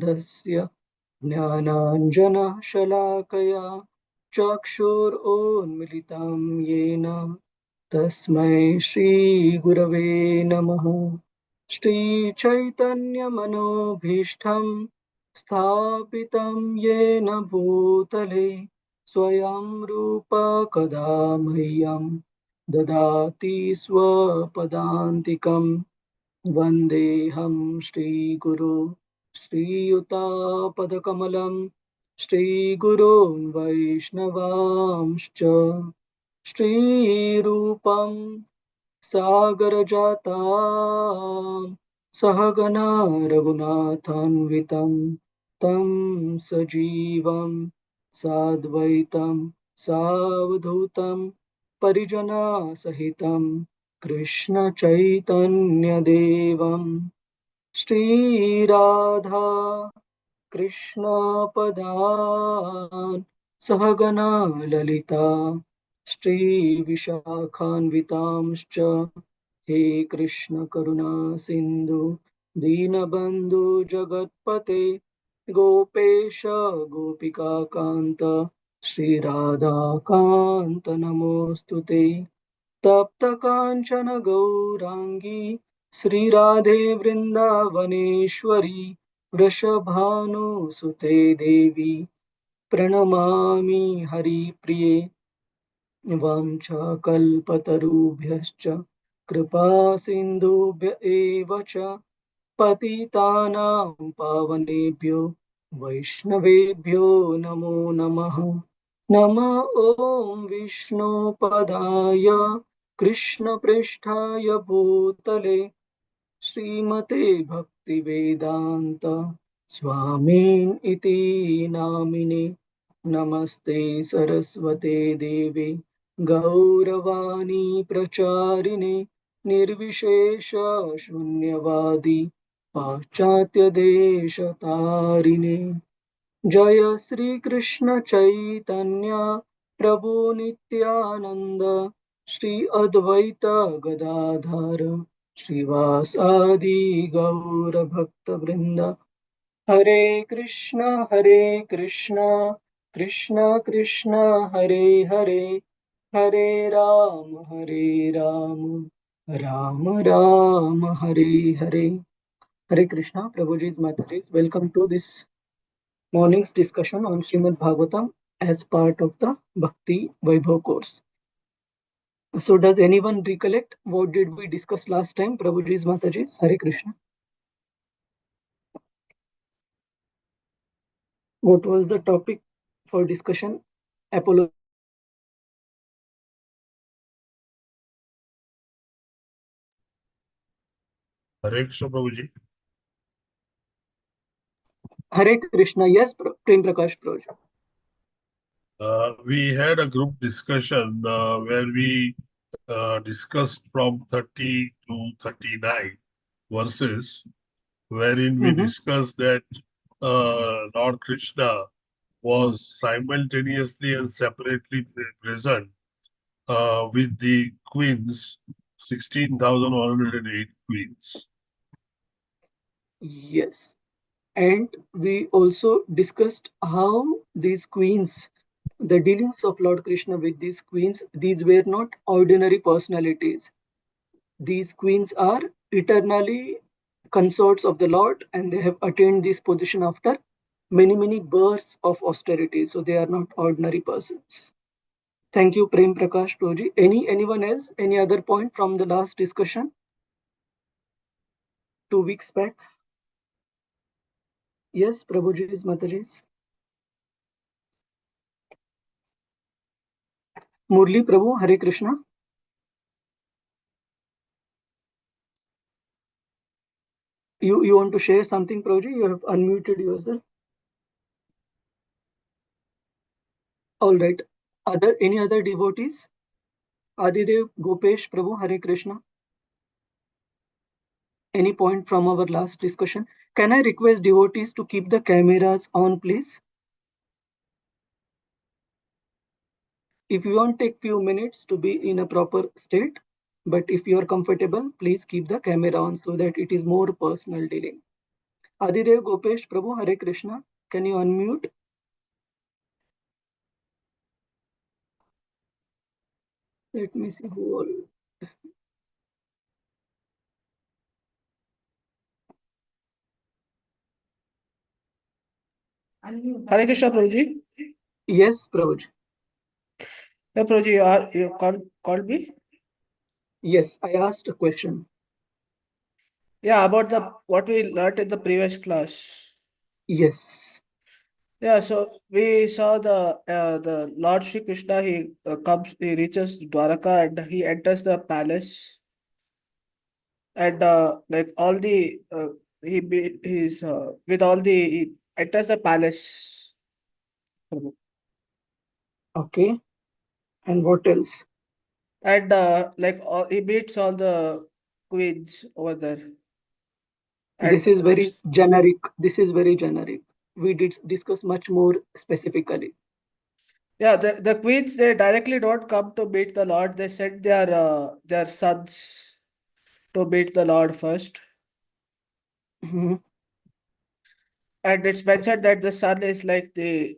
समाधानबोधस्य ज्ञानाञ्जनशलाकया चक्षुरोन्मिलितं येन तस्मै श्रीगुरवे नमः। श्रीचैतन्यमनोभीष्टं स्थापितं येन भूतले स्वयं रूप कदा मह्यं ददाति स्वपदान्तिकं। वन्देऽहं श्रीगुरो श्रीयुतापदकमलं श्रीगुरोन् वैष्णवांश्च श्रीरूपं सागरजातां सहगना रघुनाथान्वितं तं सजीवं साद्वैतं सावधूतं परिजनसहितं कृष्ण चैतन्यदेवं श्रीराधा कृष्ण पदान् सहगना ललिता श्रीविशाखान्वितांश्च हे कृष्ण करुणा सिन्धु दीनबन्धु जगत्पते गोपेश गोपिकान्त श्रीराधाकान्त नमोऽस्तुते। तप्त कांचन गौरांगी श्रीराधे वृंदावनेश्वरी वृषभानुसुते देवी प्रणमामि हरिप्रिये। वाञ्छाकल्पतरुभ्यश्च कृपा सिन्धुभ्य एव च पतितानां पावनेभ्यो वैष्णवेभ्यो नमो नमः। नमः ॐ विष्णुपदाय कृष्णपृष्ठाय भूतले श्रीमते भक्तिवेदान्त स्वामिन् इति नामिने। नमस्ते सरस्वते देवे गौरवाणी प्रचारिणे निर्विशेष शून्यवादी पाश्चात्य देशतारिणे। जय श्री कृष्ण चैतन्य प्रभु नित्यानंद श्री अद्वैत गदाधर श्रीवासादि गौर भक्त वृंद। हरे कृष्ण कृष्ण कृष्ण हरे हरे, हरे राम राम राम हरे हरे। हरे Krishna Prabhuji's Mataji's, welcome to this morning's discussion on Srimad Bhagavatam as part of the Bhakti Vaibhav course. So does anyone recollect what did we discuss last time? Prabhuji's Mataji's, Hare Krishna. What was the topic for discussion? Apollo. Hare Krishna, Prabhuji. Hare Krishna, yes, Prem Prakash Prabhuji. We had a group discussion where we discussed from 30 to 39 verses, wherein we discussed that Lord Krishna was simultaneously and separately present with the queens, 16,108 queens. Yes. And we also discussed how these queens, the dealings of Lord Krishna with these queens, these were not ordinary personalities. These queens are eternally consorts of the Lord, and they have attained this position after many births of austerity. So they are not ordinary persons. Thank you, Prem Prakash Toji. Anyone else? Any other point from the last discussion 2 weeks back? Yes, Prabhuji's, Mataji's. Murli Prabhu, Hare Krishna. You want to share something, Prabhuji? You have unmuted yourself. All right. Any other devotees? Adidev, Gopesh, Prabhu, Hare Krishna. Any point from our last discussion? Can I request devotees to keep the cameras on, please? If you want, take few minutes to be in a proper state. But if you are comfortable, please keep the camera on so that it is more personal dealing. Adidev Gopesh Prabhu, Hare Krishna. Can you unmute? Let me see who all. Hare Krishna, Prabhuji. Yes, Prabhuji. Yeah, Prabhuji, you called me? Yes, I asked a question. Yeah, about the what we learned in the previous class. Yes. Yeah, so we saw the Lord Shri Krishna. He reaches Dwaraka and he enters the palace, and like all the he's with all the he enters the palace. Okay. And what else? And like he meets all the queens over there. This And is very generic. This is very generic. We did discuss much more specifically. yeah, the queens, they directly don't come to meet the Lord. They send their sons to meet the Lord first. Mhm. And it's mentioned that the son is like the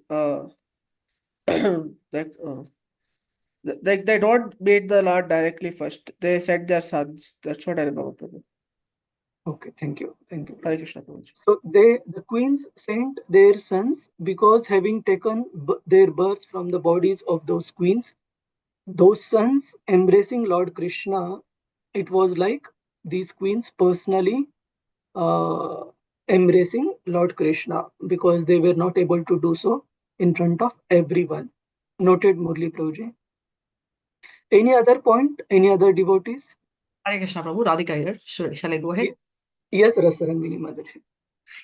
like like they don't meet the Lord directly first. They send their sons. That's what I remember, Prabhu. Okay, thank you. Thank you, Hare Prabhu. Krishna, Prabhuji. So the queens sent their sons because having taken their births from the bodies of those queens, those sons embracing Lord Krishna, it was like these queens personally uh, embracing Lord Krishna because they were not able to do so in front of everyone. Noted, Murli Prabhuji. Any other point? Any other devotees? Hare Krishna Prabhu, Radhika here. Shall I go ahead? Yes, Rasarangini Mataji.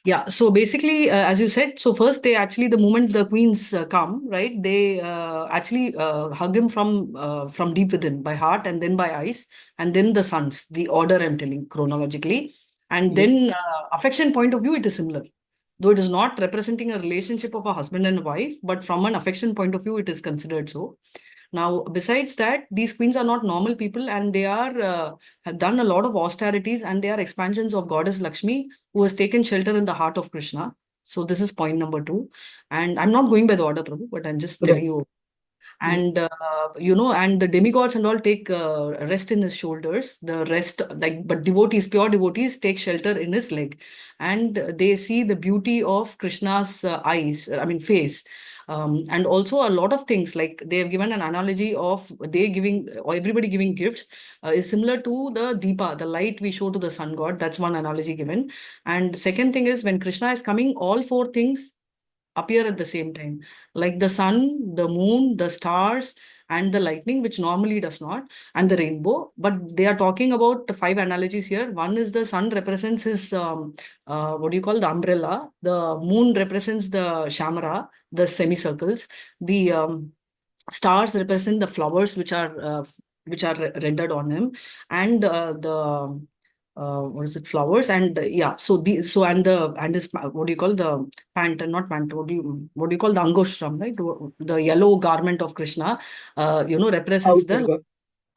Yeah, so basically, as you said, so first they actually, the moment the queens come, right, they actually hug him from deep within by heart and then by eyes, and then the sons, the order I'm telling chronologically. And Yes. then affection point of view, it is similar. Though it is not representing a relationship of a husband and a wife, but from an affection point of view, it is considered so. Now, besides that, these queens are not normal people, and they are have done a lot of austerities, and they are expansions of Goddess Lakshmi, who has taken shelter in the heart of Krishna. So this is point number two. And I'm not going by the order, Prabhu, but I'm just telling Right. you. Yes. And and the demigods and all take rest in his shoulders. The rest, like, but devotees, pure devotees, take shelter in his leg, and they see the beauty of Krishna's eyes. I mean, face. And also a lot of things, like they have given an analogy of they giving, or everybody giving gifts is similar to the deepa, the light we show to the sun god. That's one analogy given. And second thing is, when Krishna is coming, all four things appear at the same time, like the sun, the moon, the stars, and the lightning, which normally does not, and the rainbow. But they are talking about the five analogies here. One is the sun represents his what do you call, the umbrella. The moon represents the shamara, the semicircles. The stars represent the flowers which are rendered on him, and the what is it, flowers, and yeah, so the so and his, what do you call, the pant, not pant, what do you call, the angoshram, right? The yellow garment of Krishna represents Outer the God.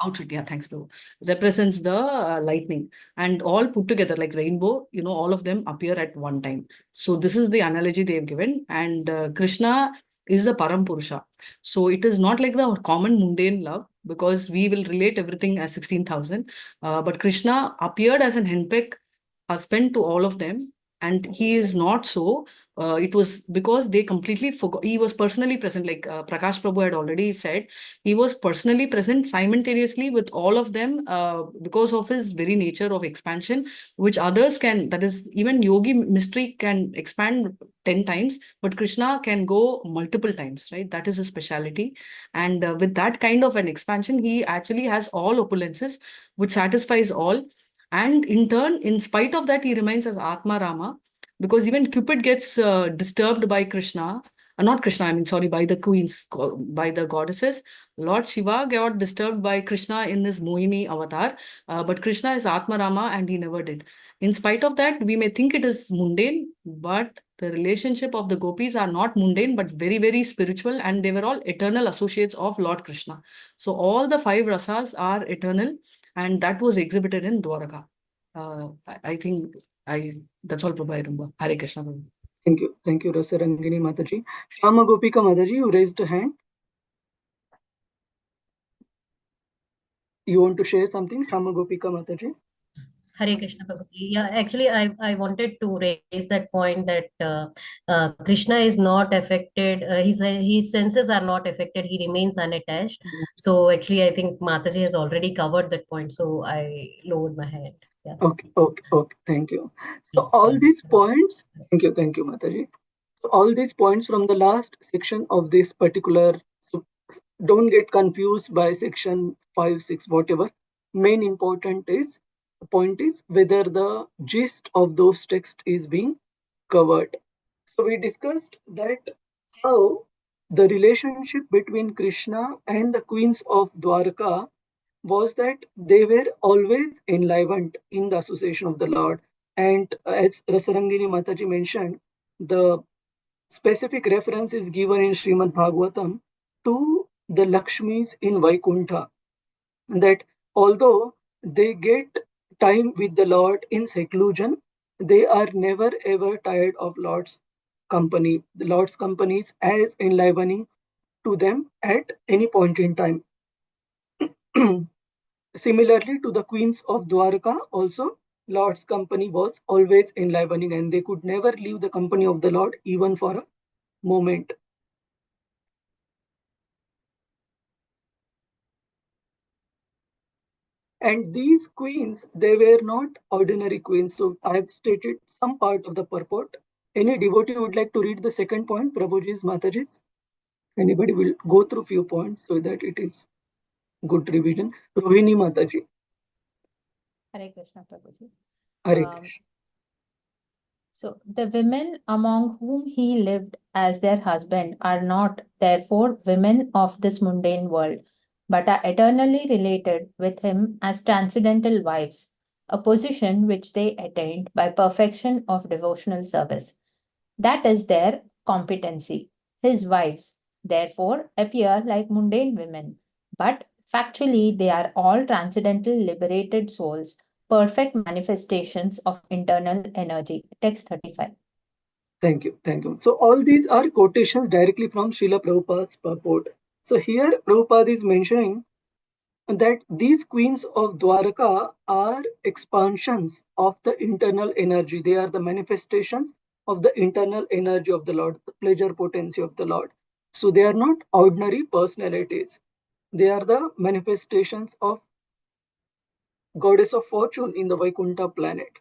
outfit. Yeah, thanks, Prabhu. Represents the lightning, and all put together like rainbow, all of them appear at one time. So this is the analogy they have given. And Krishna is the Param Purusha. So it is not like the common mundane love, because we will relate everything as 16,000. But Krishna appeared as an henpecked husband to all of them, and he is not so. It was because they completely forgot. He was personally present, like Prakash Prabhu had already said. He was personally present simultaneously with all of them because of his very nature of expansion, which others can, that is, even yogi mystery can expand 10 times, but Krishna can go multiple times, right? That is his speciality. And with that kind of an expansion, he actually has all opulences, which satisfies all. And in turn, in spite of that, he remains as Atma Rama, because even Cupid gets disturbed by Krishna. Not Krishna, I mean, sorry, by the queens, by the goddesses. Lord Shiva got disturbed by Krishna in his Mohini avatar, but Krishna is Atma Rama and he never did. In spite of that, we may think it is mundane, but the relationship of the gopis are not mundane, but very, very spiritual, and they were all eternal associates of Lord Krishna. So all the five rasas are eternal, and that was exhibited in Dwaraka. I think That's all, Prabhu, I remember. Hare Krishna, Prabhu. Thank you. Thank you, Rasarangini Mataji. Shama Gopika Mataji, you raised a hand. You want to share something, Shama Gopika Mataji? Hare Krishna Prabhuji. Yeah, actually, I wanted to raise that point that Krishna is not affected. His senses are not affected. He remains unattached. So actually, I think Mataji has already covered that point. So I lowered my hand. Yeah. Okay. Thank you. So all these points, thank you, Mataji. So all these points from the last section of this particular, so don't get confused by section 5, 6, whatever. Main important is, the point is whether the gist of those texts is being covered. So we discussed that how the relationship between Krishna and the queens of Dwarka was that they were always enlivened in the association of the Lord. And as Rasarangini Mataji mentioned, the specific reference is given in Srimad Bhagavatam to the Lakshmis in Vaikuntha, that although they get time with the Lord in seclusion, they are never ever tired of Lord's company. The Lord's company is as enlivening to them at any point in time. Similarly to the queens of Dwarka, also Lord's company was always enlivening, and they could never leave the company of the Lord even for a moment. And these queens, they were not ordinary queens. So I have stated some part of the purport. Any devotee would like to read the second point, Prabhuji's, Mataji's? Anybody will go through few points so that it is good revision. Rohini Mataji. Hare Krishna Prabhuji. Hare Um, Krishna. So the women among whom he lived as their husband are not, therefore, women of this mundane world, but are eternally related with him as transcendental wives, a position which they attained by perfection of devotional service. That is their competency. His wives, therefore, appear like mundane women, but factually they are all transcendental liberated souls, perfect manifestations of internal energy. Text 35. Thank you. So all these are quotations directly from Srila Prabhupada's purport. So here Prabhupada is mentioning that these queens of Dwarka are expansions of the internal energy. They are the manifestations of the internal energy of the Lord, the pleasure potency of the Lord. So they are not ordinary personalities. They are the manifestations of goddess of fortune in the Vaikuntha planet.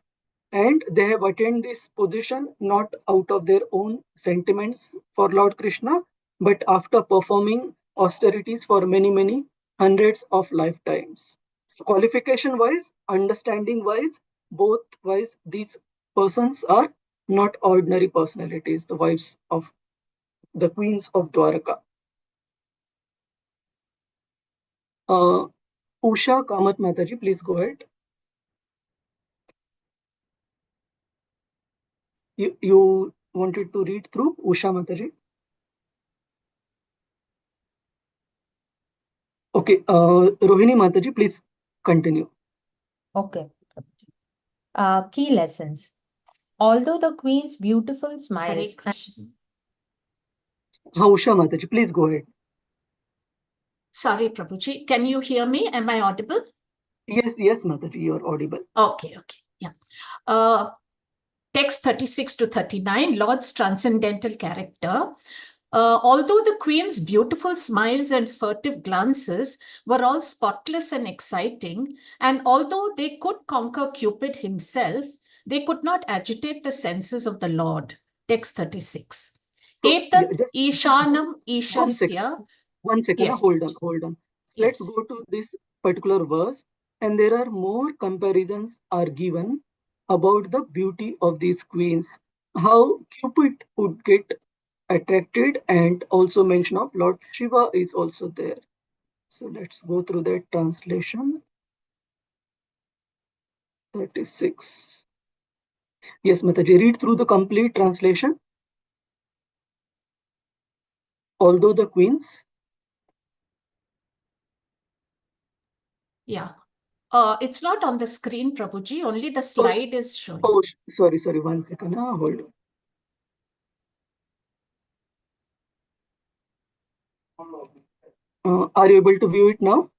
And they have attained this position not out of their own sentiments for Lord Krishna, but after performing austerities for many, many hundreds of lifetimes. So qualification wise, understanding wise, both wise, these persons are not ordinary personalities, the wives of the queens of Dwaraka. Usha Kamat Mataji, please go ahead. You wanted to read through, Usha Mataji? Okay, Rohini Mataji, please continue. Okay. Key lessons. Although the queen's beautiful Hare smiles Krishna. Usha Mataji, please go ahead. Sorry, Prabhuji. Can you hear me? Am I audible? Yes, Mataji, you're audible. Okay. Yeah. Text 36 to 39, Lord's transcendental character. Although the queen's beautiful smiles and furtive glances were all spotless and exciting, and although they could conquer Cupid himself, they could not agitate the senses of the Lord. Text 36. So, Etat just Ishanam one second. Ishasya. One second. Yes. Hold on. Let's Yes. go to this particular verse, and there are more comparisons are given about the beauty of these queens, how Cupid would get attracted, and also mention of Lord Shiva is also there. So let's go through that translation. 36. Yes, Mataji, read through the complete translation. Although the queens. Yeah. It's not on the screen, Prabhuji. Only the slide is showing. Oh, sorry, 1 second. Hold on. Are you able to view it now?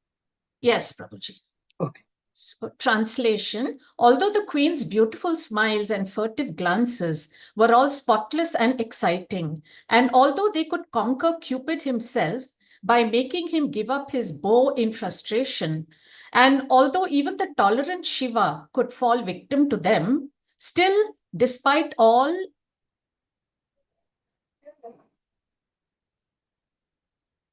Yes, Prabhuji. Okay. So, translation. Although the queen's beautiful smiles and furtive glances were all spotless and exciting, and although they could conquer Cupid himself by making him give up his bow in frustration, and although even the tolerant Shiva could fall victim to them, still, despite all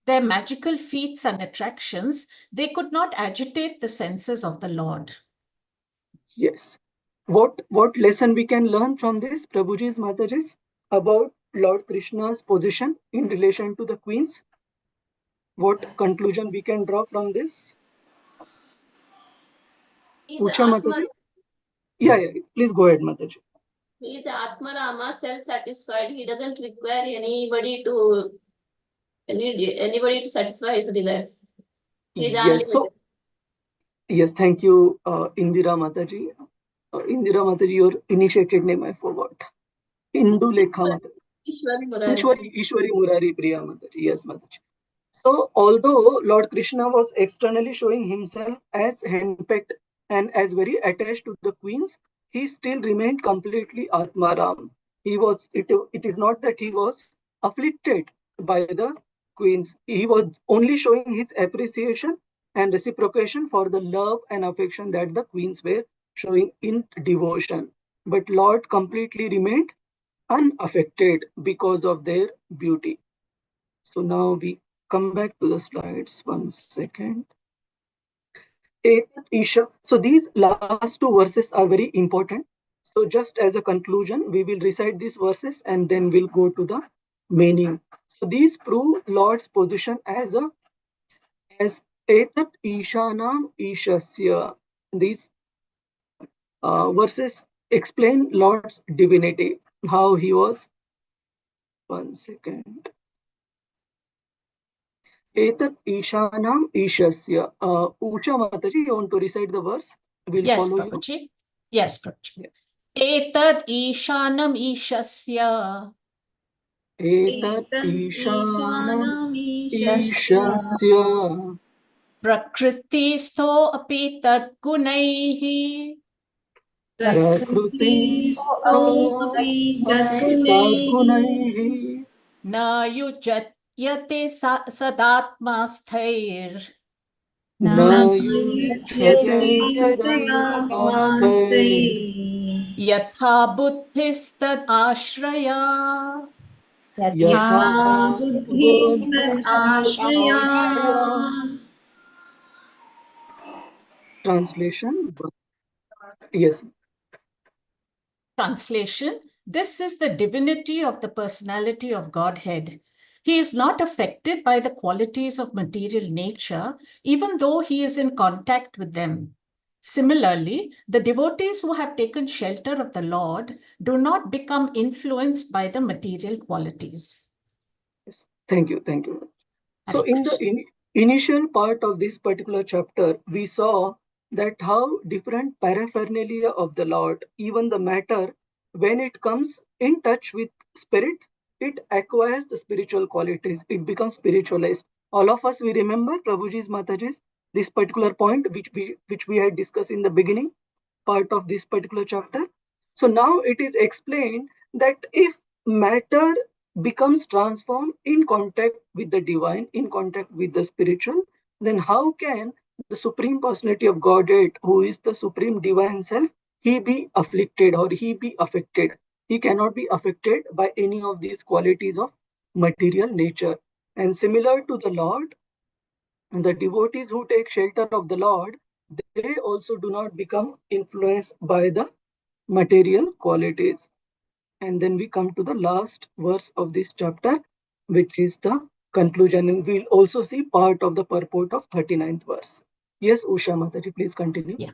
their magical feats and attractions, they could not agitate the senses of the Lord. Yes. What lesson we can learn from this, Prabhuji's Mataji's, about Lord Krishna's position in relation to the queens? What conclusion we can draw from this? Ucha Mataji? Yeah. Please go ahead, Mataji. He is Atmarama, self-satisfied. He doesn't require anybody to satisfy his desires. He is unlimited. Yes, thank you, Indira Mataji. Indira Mataji, your initiated name I forgot. Indu Lekha Mataji. Ishwari Murari Priya Mataji. Yes, Mataji. So, although Lord Krishna was externally showing himself as handpicked and as very attached to the queens, he still remained completely Atmaram. It is not that he was afflicted by the queens. He was only showing his appreciation and reciprocation for the love and affection that the queens were showing in devotion. But Lord completely remained unaffected because of their beauty. So now we come back to the slides. 1 second. Isha. So these last two verses are very important. So just as a conclusion, we will recite these verses and then we'll go to the meaning. So these prove Lord's position as Etat Ishanam Ishasya. These verses explain Lord's divinity, how he was. 1 second. Etat Ishanam Ishasya. Ucha Mataji, you want to recite the verse? We'll Yes, follow Prabhuji. Yes, Prabhuji. Etad Ishanam Ishasya. Etat Ishanam Ishasya. Prakritisto api tad gunaihi. Prakritisto Tadgunaihi. Na yujatyate sadatmasthair. Na yujyate sadatmasthai. Yatha buddhistad ashraya. Yatha buddhistad Translation. Yes. Translation. This is the divinity of the personality of Godhead. He is not affected by the qualities of material nature, even though he is in contact with them. Similarly, the devotees who have taken shelter of the Lord do not become influenced by the material qualities. Yes. Thank you. So Hare in the initial part of this particular chapter, we saw that how different paraphernalia of the Lord, even the matter, when it comes in touch with spirit, it acquires the spiritual qualities. It becomes spiritualized. All of us, we remember Prabhuji's Mataji's, this particular point, which we had discussed in the beginning part of this particular chapter. So now it is explained that if matter becomes transformed in contact with the divine, in contact with the spiritual, then how can the Supreme Personality of Godhead, who is the Supreme Divine Self, he be afflicted or he be affected? He cannot be affected by any of these qualities of material nature. And similar to the Lord, the devotees who take shelter of the Lord, they also do not become influenced by the material qualities. And then we come to the last verse of this chapter, which is the conclusion. And we'll also see part of the purport of 39th verse. Yes, Usha Mataji, please continue. Yeah.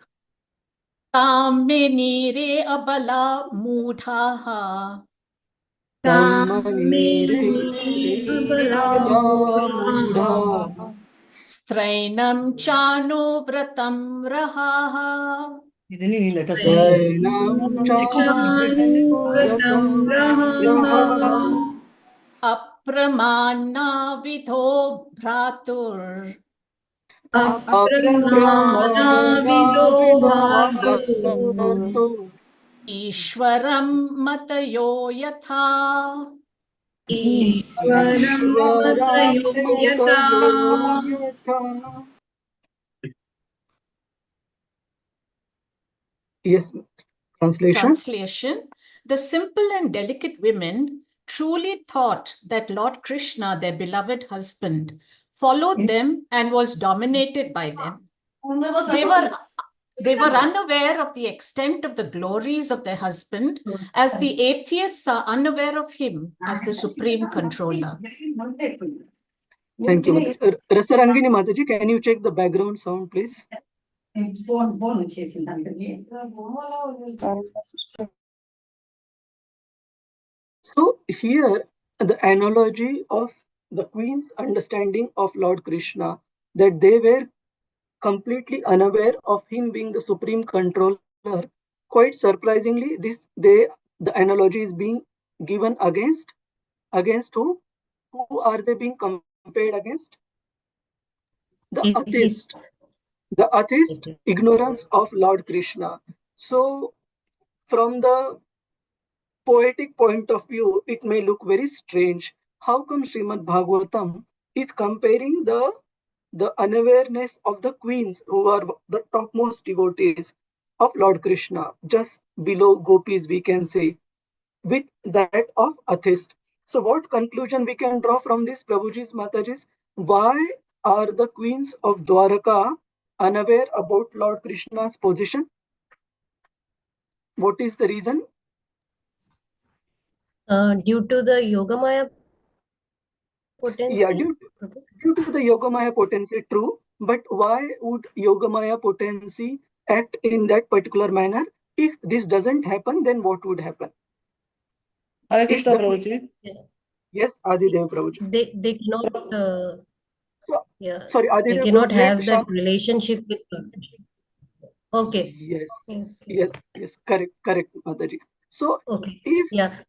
Tameni re abala mudhaha. Tamani re abala mudha. Strainam chano vratam rahaha. Let us Jainam Chanuvrtam Chanuvratam Raha. Apramana vidho bhratur. Apramana Apramana Vidobhatu. Vidobhatu Ishwaram matayo yatha. Ishwaram Ishwaram Matayo Matayo Yata. Yatha. Yes, translation. Translation: the simple and delicate women truly thought that Lord Krishna, their beloved husband, followed them and was dominated by them. They were unaware of the extent of the glories of their husband, as the atheists are unaware of him as the supreme controller. Thank you, Mataji. Rasarangini Mataji, can you check the background sound, please? So here, the analogy of the queen's understanding of Lord Krishna, that they were completely unaware of him being the supreme controller. Quite surprisingly, the analogy is being given against who? Who are they being compared against? The atheist. The atheist ignorance of Lord Krishna. So from the poetic point of view, it may look very strange. How come Srimad Bhagavatam is comparing the unawareness of the queens who are the topmost devotees of Lord Krishna, just below gopis, we can say, with that of atheist. So what conclusion we can draw from this, Prabhuji's, Mataji's? Why are the queens of Dwaraka unaware about Lord Krishna's position? What is the reason? Due to the Yogamaya Yeah, potency. due to the Yogamaya potency, true. But why would Yogamaya potency act in that particular manner? If this doesn't happen, then what would happen? Hare If Krishna the Prabhuji. yes, Adidev Prabhuji. They cannot Sorry, they Adidev cannot Prabhuji. have that relationship with Lord Krishna. Okay. Yes, Okay. yes, correct, Mataji. So Okay. if Yeah.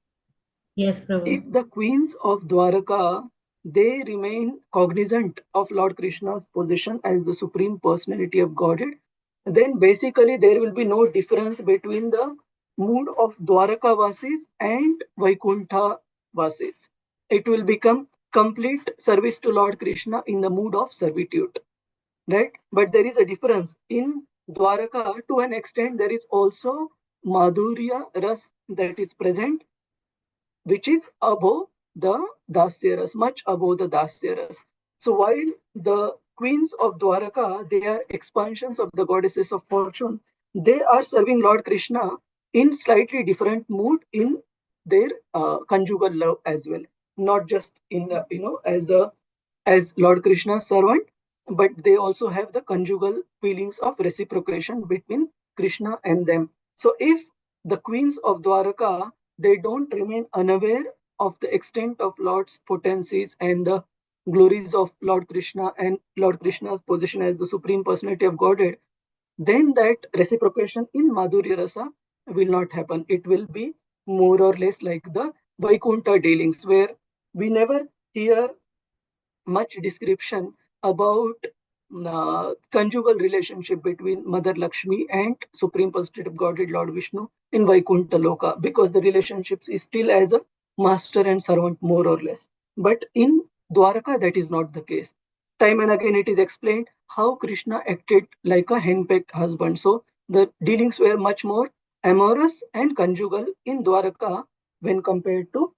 Yes, Prabhu. the queens of Dwaraka, they remain cognizant of Lord Krishna's position as the supreme personality of Godhead, then basically there will be no difference between the mood of Dwaraka Vasis and Vaikuntha Vasis. It will become complete service to Lord Krishna in the mood of servitude, right? But there is a difference in Dwaraka. To an extent, there is also Madhurya Ras that is present, which is above the Dasyaras, much above the Dasyaras. So while the queens of Dwaraka, they are expansions of the goddesses of fortune, they are serving Lord Krishna in slightly different mood in their conjugal love as well, not just in the, as Lord Krishna's servant, but they also have the conjugal feelings of reciprocation between Krishna and them. So if the queens of Dwaraka, they don't remain unaware of the extent of Lord's potencies and the glories of Lord Krishna and Lord Krishna's position as the supreme personality of Godhead, then that reciprocation in Madhurya Rasa will not happen. It will be more or less like the Vaikuntha dealings, where we never hear much description about conjugal relationship between Mother Lakshmi and Supreme Personality of Godhead Lord Vishnu in Vaikuntha Loka, because the relationship is still as a master and servant, more or less. But in Dwaraka, that is not the case. Time and again, it is explained how Krishna acted like a henpecked husband. So the dealings were much more amorous and conjugal in Dwaraka when compared to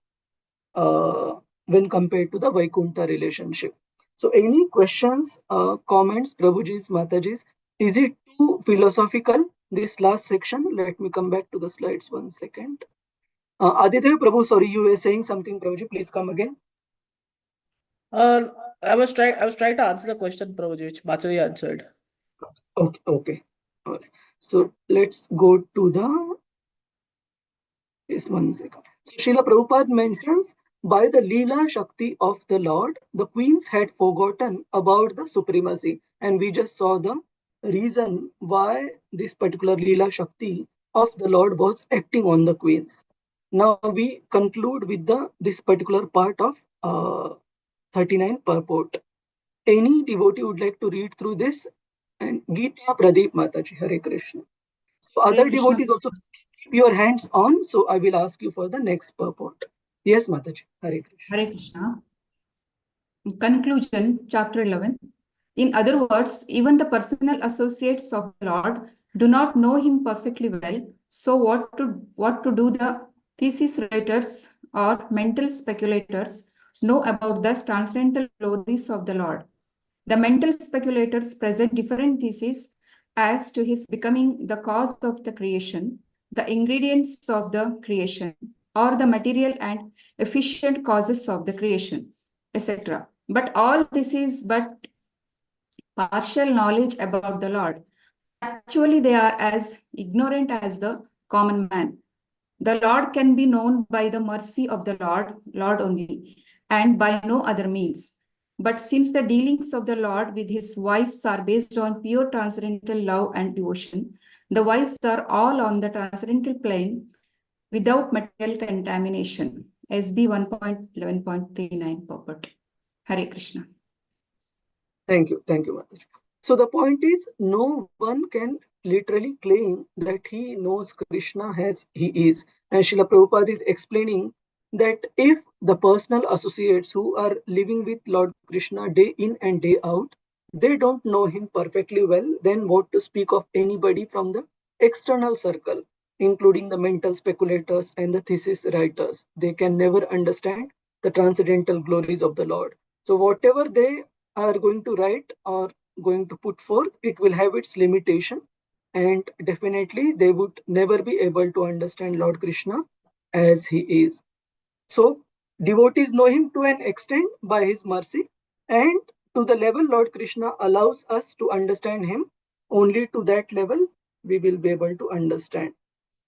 uh, the Vaikuntha relationship. So any questions, comments, Prabhuji's, Mataji's? Is it too philosophical, this last section? Let me come back to the slides 1 second. Aditya Prabhu, sorry, you were saying something, Prabhuji, please come again. I was trying to answer the question, Prabhuji, which Mataji answered. Okay. So let's go to the, yes, 1 second. So Srila Prabhupada mentions by the Leela Shakti of the Lord, the queens had forgotten about the supremacy. And we just saw the reason why this particular Leela Shakti of the Lord was acting on the queens. Now we conclude with this particular part of 39 purport. Any devotee would like to read through this? And Geeta Pradeep Mataji, Hare Krishna. So Hare other Krishna. devotees also keep your hands on. So I will ask you for the next purport. Yes, Mataji. Hare Krishna. Hare Krishna. Conclusion, chapter 11. In other words, even the personal associates of the Lord do not know him perfectly well. So what to do the thesis writers or mental speculators know about the transcendental glories of the Lord? The mental speculators present different theses as to his becoming the cause of the creation, the ingredients of the creation, or the material and efficient causes of the creation, etc. But all this is but partial knowledge about the Lord. Actually, they are as ignorant as the common man. The Lord can be known by the mercy of the Lord only, and by no other means. But since the dealings of the Lord with his wives are based on pure transcendental love and devotion, the wives are all on the transcendental plane without material contamination. SB 1.11.39 purport. Hare Krishna. Thank you, Mataji. So the point is, no one can literally claim that he knows Krishna as he is. And Srila Prabhupada is explaining that if the personal associates who are living with Lord Krishna day in and day out, they don't know him perfectly well, then what to speak of anybody from the external circle, including the mental speculators and the thesis writers. They can never understand the transcendental glories of the Lord. So whatever they are going to write or going to put forth, it will have its limitation, and definitely they would never be able to understand Lord Krishna as he is. So devotees know him to an extent by his mercy, and to the level Lord Krishna allows us to understand him, only to that level we will be able to understand.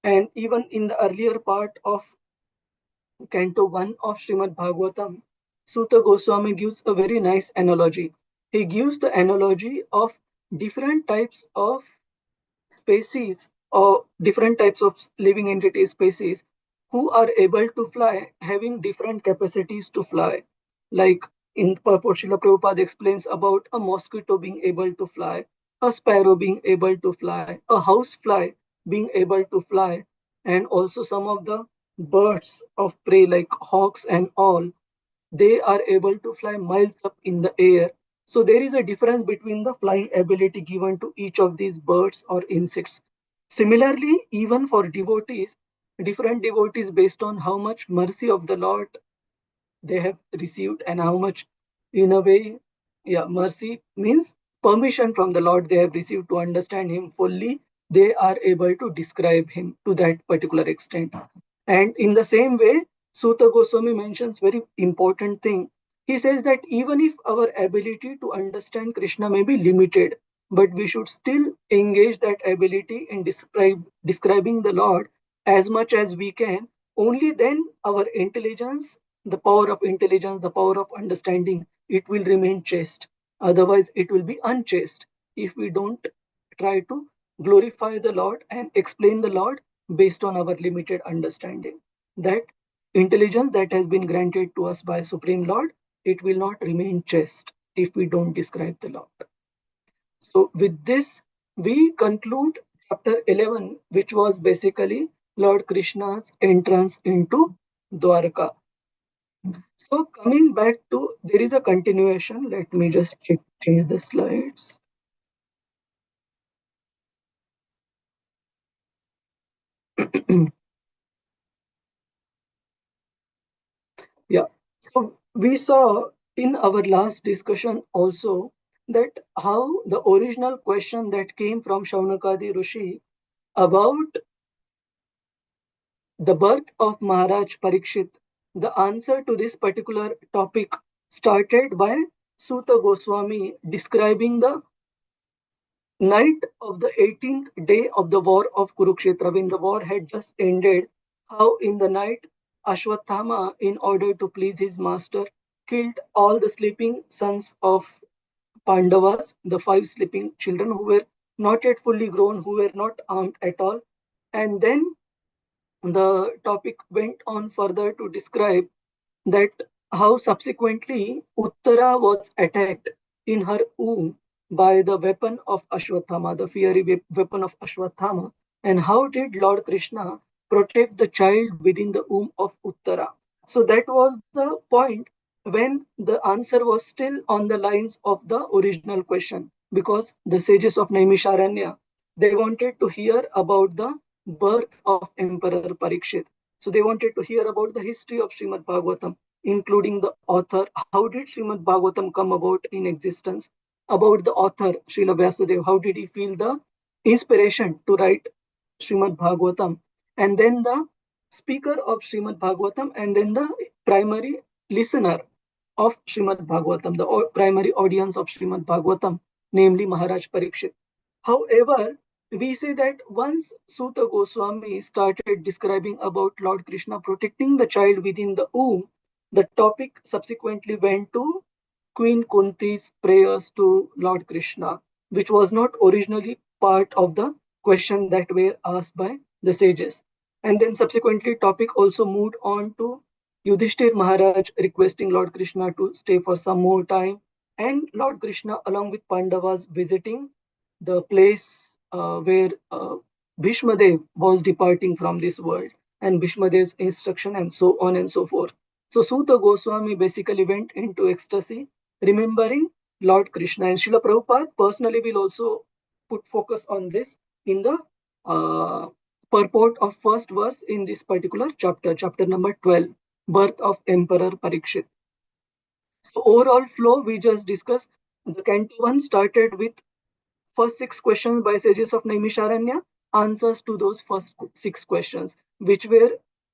And even in the earlier part of Canto 1 of Srimad Bhagavatam, Suta Goswami gives a very nice analogy. He gives the analogy of different types of species or different types of living entity species who are able to fly, having different capacities to fly. Like in purport, Srila Prabhupada explains about a mosquito being able to fly, a sparrow being able to fly, a housefly being able to fly, and also some of the birds of prey like hawks and all, they are able to fly miles up in the air. So there is a difference between the flying ability given to each of these birds or insects. Similarly, even for devotees, different devotees, based on how much mercy of the Lord they have received and how much, in a way, yeah, mercy means permission from the Lord they have received to understand him fully, they are able to describe him to that particular extent. And in the same way, Suta Goswami mentions very important thing. He says that even if our ability to understand Krishna may be limited, but we should still engage that ability in describing the Lord as much as we can. Only then our intelligence, the power of intelligence, the power of understanding, it will remain chaste. Otherwise, it will be unchaste if we don't try to glorify the Lord and explain the Lord based on our limited understanding. That intelligence that has been granted to us by Supreme Lord, it will not remain chaste if we don't describe the Lord. So with this, we conclude chapter 11, which was basically Lord Krishna's entrance into Dwarka. So coming back to, there is a continuation. Let me just change the slides. Yeah. So we saw in our last discussion also that how the original question that came from Shaunakadi Rishi about the birth of Maharaj Parikshit, the answer to this particular topic started by Suta Goswami describing the night of the 18th day of the war of Kurukshetra, when the war had just ended, how in the night Ashwathama, in order to please his master, killed all the sleeping sons of Pandavas, the 5 sleeping children who were not yet fully grown, who were not armed at all. And then the topic went on further to describe that how subsequently Uttara was attacked in her womb by the weapon of Ashwathama, the fiery weapon of Ashwathama, and how did Lord Krishna protect the child within the womb of Uttara. So that was the point when the answer was still on the lines of the original question, because the sages of Naimisharanya, they wanted to hear about the birth of Emperor Parikshit. So they wanted to hear about the history of Srimad Bhagavatam, including the author. How did Srimad Bhagavatam come about in existence? About the author, Srila Vyasadeva, how did he feel the inspiration to write Srimad Bhagavatam? And then the speaker of Srimad Bhagavatam, and then the primary listener of Srimad Bhagavatam, the primary audience of Srimad Bhagavatam, namely Maharaj Parikshit. However, we say that once Suta Goswami started describing about Lord Krishna protecting the child within the womb, the topic subsequently went to Queen Kunti's prayers to Lord Krishna, which was not originally part of the question that were asked by the sages. And then subsequently topic also moved on to Yudhishthir Maharaj requesting Lord Krishna to stay for some more time, and Lord Krishna along with Pandavas visiting the place where Bhishma Dev was departing from this world, and Bhishma Dev's instruction, and so on and so forth. So Suta Goswami basically went into ecstasy, remembering Lord Krishna. And Srila Prabhupada personally will also put focus on this in the uh, purport of first verse in this particular chapter, chapter number 12, birth of Emperor Parikshit. So overall flow we just discussed. The Canto 1 started with first 6 questions by sages of Naimisharanya, answers to those first 6 questions, which were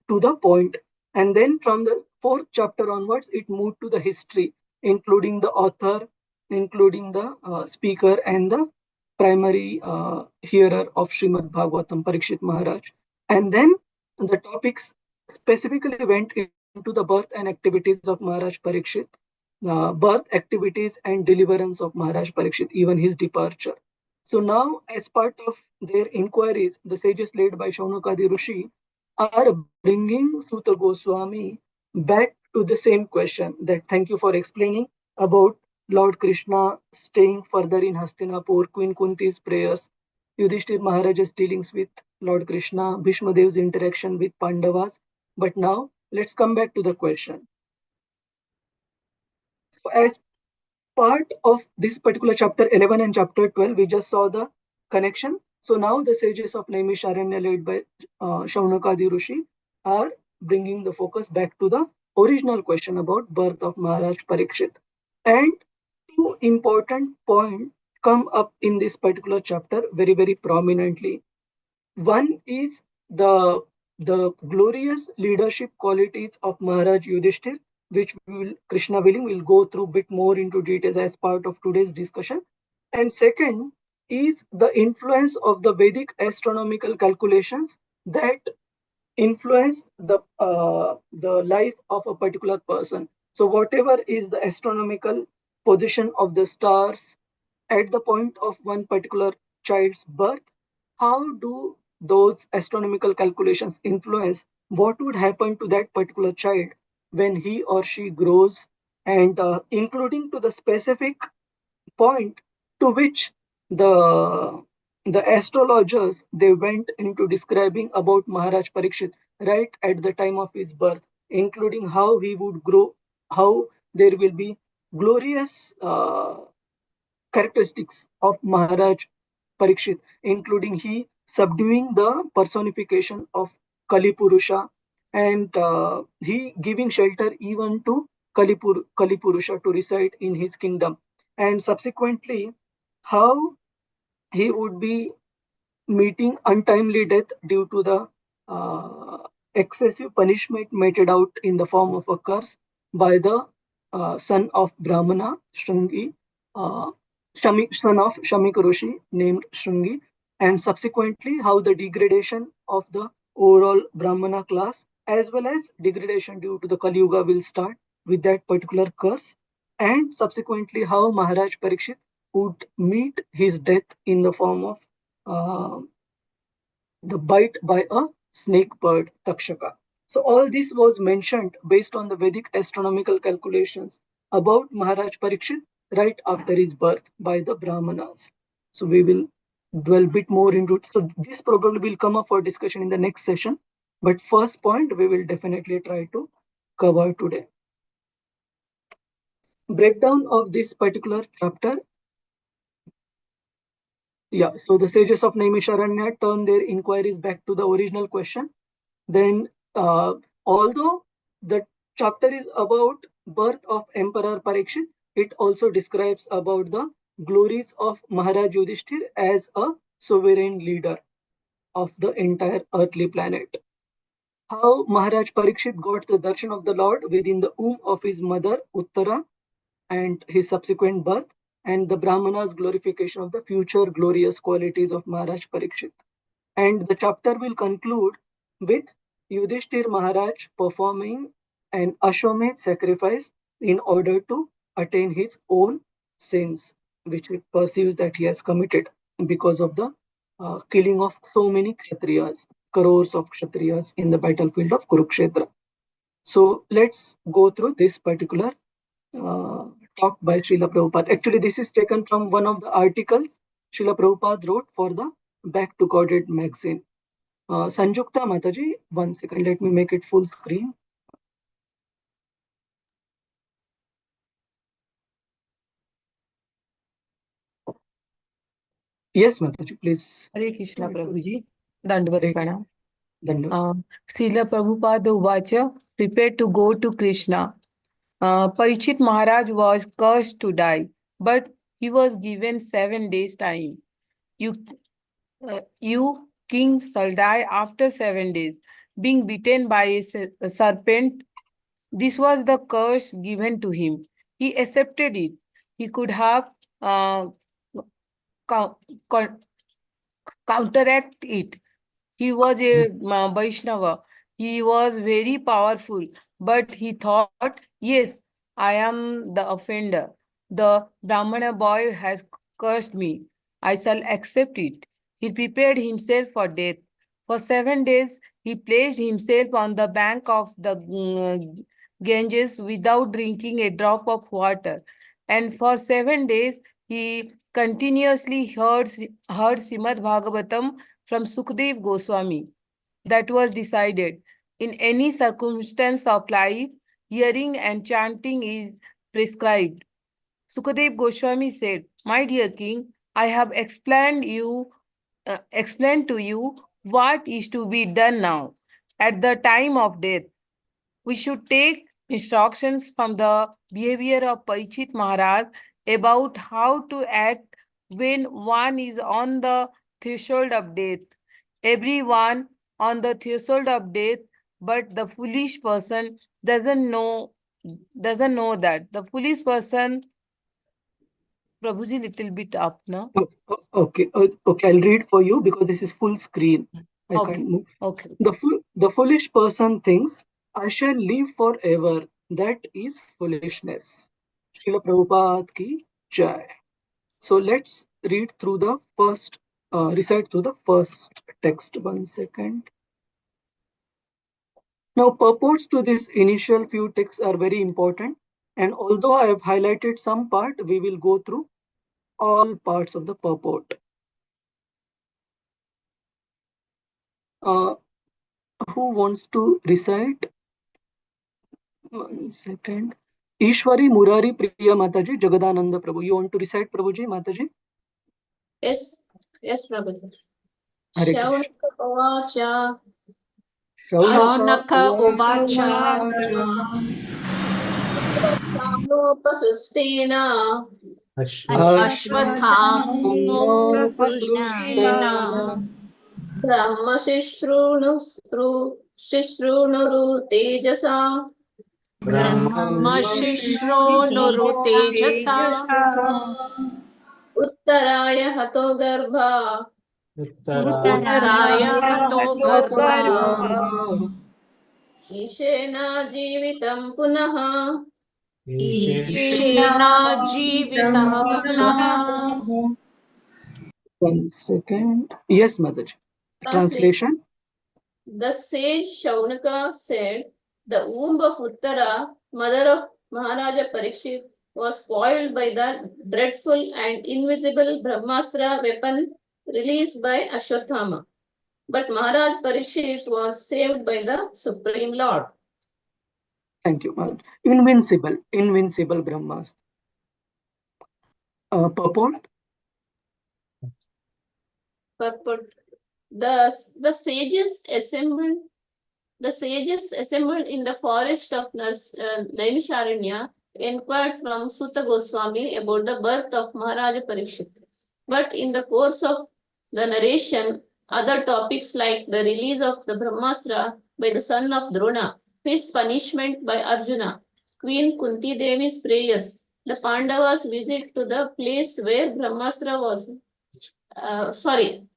to the point. And then from the 4th chapter onwards, it moved to the history, including the author, including the speaker, and the primary hearer of Srimad Bhagavatam, Parikshit Maharaj. And then the topics specifically went into the birth and activities of Maharaj Parikshit, birth activities and deliverance of Maharaj Parikshit, even his departure. So now, as part of their inquiries, the sages led by Shaunakadi Rishi are bringing Suta Goswami back to the same question, that thank you for explaining about Lord Krishna staying further in Hastinapur, Queen Kunti's prayers, Yudhishthir Maharaj's dealings with Lord Krishna, Bhishma Dev's interaction with Pandavas. But now, let's come back to the question. So as part of this particular chapter 11 and chapter 12, we just saw the connection. So now the sages of Naimisharanya led by Shaunakadi Rishi are bringing the focus back to the original question about birth of Maharaj Parikshit. And 2 important points come up in this particular chapter very, very prominently. One is the glorious leadership qualities of Maharaj Yudhishthir, which we will, Krishna willing, will go through a bit more into details as part of today's discussion. And second is the influence of the Vedic astronomical calculations that influence the life of a particular person. So whatever is the astronomical position of the stars at the point of one particular child's birth, how do those astronomical calculations influence what would happen to that particular child when he or she grows, and including to the specific point to which the the astrologers they went into describing about Maharaj Parikshit right at the time of his birth, including how he would grow, how there will be glorious characteristics of Maharaj Parikshit, including he subduing the personification of Kali Purusha, and he giving shelter even to Kali Purusha to reside in his kingdom. And subsequently, how he would be meeting untimely death due to the uh, excessive punishment meted out in the form of a curse by the son of Brahmana, Shringi, uh, son of Shamik Roshi named Shringi, and subsequently how the degradation of the overall Brahmana class as well as degradation due to the Kali Yuga will start with that particular curse, and subsequently how Maharaj Parikshit would meet his death in the form of uh, the bite by a snake bird, Takshaka. So all this was mentioned based on the Vedic astronomical calculations about Maharaj Parikshit right after his birth by the Brahmanas. So we will dwell a bit more into it. So this probably will come up for discussion in the next session. But first point we will definitely try to cover today. Breakdown of this particular chapter. Yeah, so the sages of Naimisharanya turn their inquiries back to the original question. Then, although the chapter is about birth of Emperor Parikshit, it also describes about the glories of Maharaj Yudhishthir as a sovereign leader of the entire earthly planet. How Maharaj Parikshit got the darshan of the Lord within the womb of his mother Uttara and his subsequent birth, and the Brahmanas' glorification of the future glorious qualities of Maharaj Parikshit. And the chapter will conclude with Yudhishthir Maharaj performing an Ashwamedh sacrifice in order to attain his own sins, which he perceives that he has committed because of the killing of so many Kshatriyas, crores of Kshatriyas in the battlefield of Kurukshetra. So let's go through this particular uh, talk by Srila Prabhupada. Actually, this is taken from one of the articles Srila Prabhupada wrote for the Back to Godhead magazine. Sanjukta Mataji, 1 second, let me make it full screen. Yes, Mataji, please. Hare Krishna Prabhuji. Dandavat Pranam. Dandavat. Srila Prabhupada Uvacha, prepared to go to Krishna. Parikshit Maharaj was cursed to die, but he was given 7 days time. You king shall die after 7 days, being bitten by a serpent. This was the curse given to him. He accepted it. He could have co- co- counteract it. He was a Vaishnava. He was very powerful, but he thought, yes, I am the offender. The Brahmana boy has cursed me. I shall accept it. He prepared himself for death. For 7 days, he placed himself on the bank of the Ganges without drinking a drop of water. And for 7 days, he continuously heard Srimad Bhagavatam from Sukdev Goswami. That was decided. In any circumstance of life, hearing and chanting is prescribed. Sukadev Goswami said, "My dear king, I have explained to you what is to be done now. At the time of death, we should take instructions from the behavior of Parikshit Maharaj about how to act when one is on the threshold of death. Everyone on the threshold of death, but the foolish person doesn't know that. The foolish person, Prabhuji, little bit up now. Okay, I'll read for you because this is full screen. I Okay. can't move. Okay. The foolish person thinks, I shall live forever. That is foolishness. Srila Prabhupada ki jai. So let's read through the first, recite through the first text. 1 second. Now, purports to this initial few texts are very important. And although I have highlighted some part, we will go through all parts of the purport. Who wants to recite? 1 second. Ishwari Murari Priya Mataji, Jagadananda Prabhu. You want to recite, Prabhuji, Mataji? Yes, yes, Prabhuji. Hare Krishna. Shaunaka Uvacha. Shaunaka Uvacha. Ashwatthanopasusthena. Ashwatthanopasusthena. Brahmashishrunuru tejasa. Brahmashishronuru tejasa. Uttaraya hato garbha. Uttaraya hato garbha. ईशेना जीवितं पुनः ईशेना जीवितः पुनः. One second. Yes, Mataji. Translation. Translation. The sage Shaunaka said, the womb of Uttara, mother of Maharaja Parikshit, was spoiled by the dreadful and invisible Brahmastra weapon released by Ashwatthama. But Maharaj Parikshit was saved by the Supreme Lord. Thank you, Mataji. Invincible Brahmas. Purport. Purport. The sages assembled in the forest of Naimisharanya inquired from Sutta Goswami about the birth of Maharaja Parikshit. But in the course of the narration, other topics like the release of the Brahmastra by the son of Drona, his punishment by Arjuna, Queen Kunti Devi's prayers, the Pandavas' visit to the place where Brahmastra was,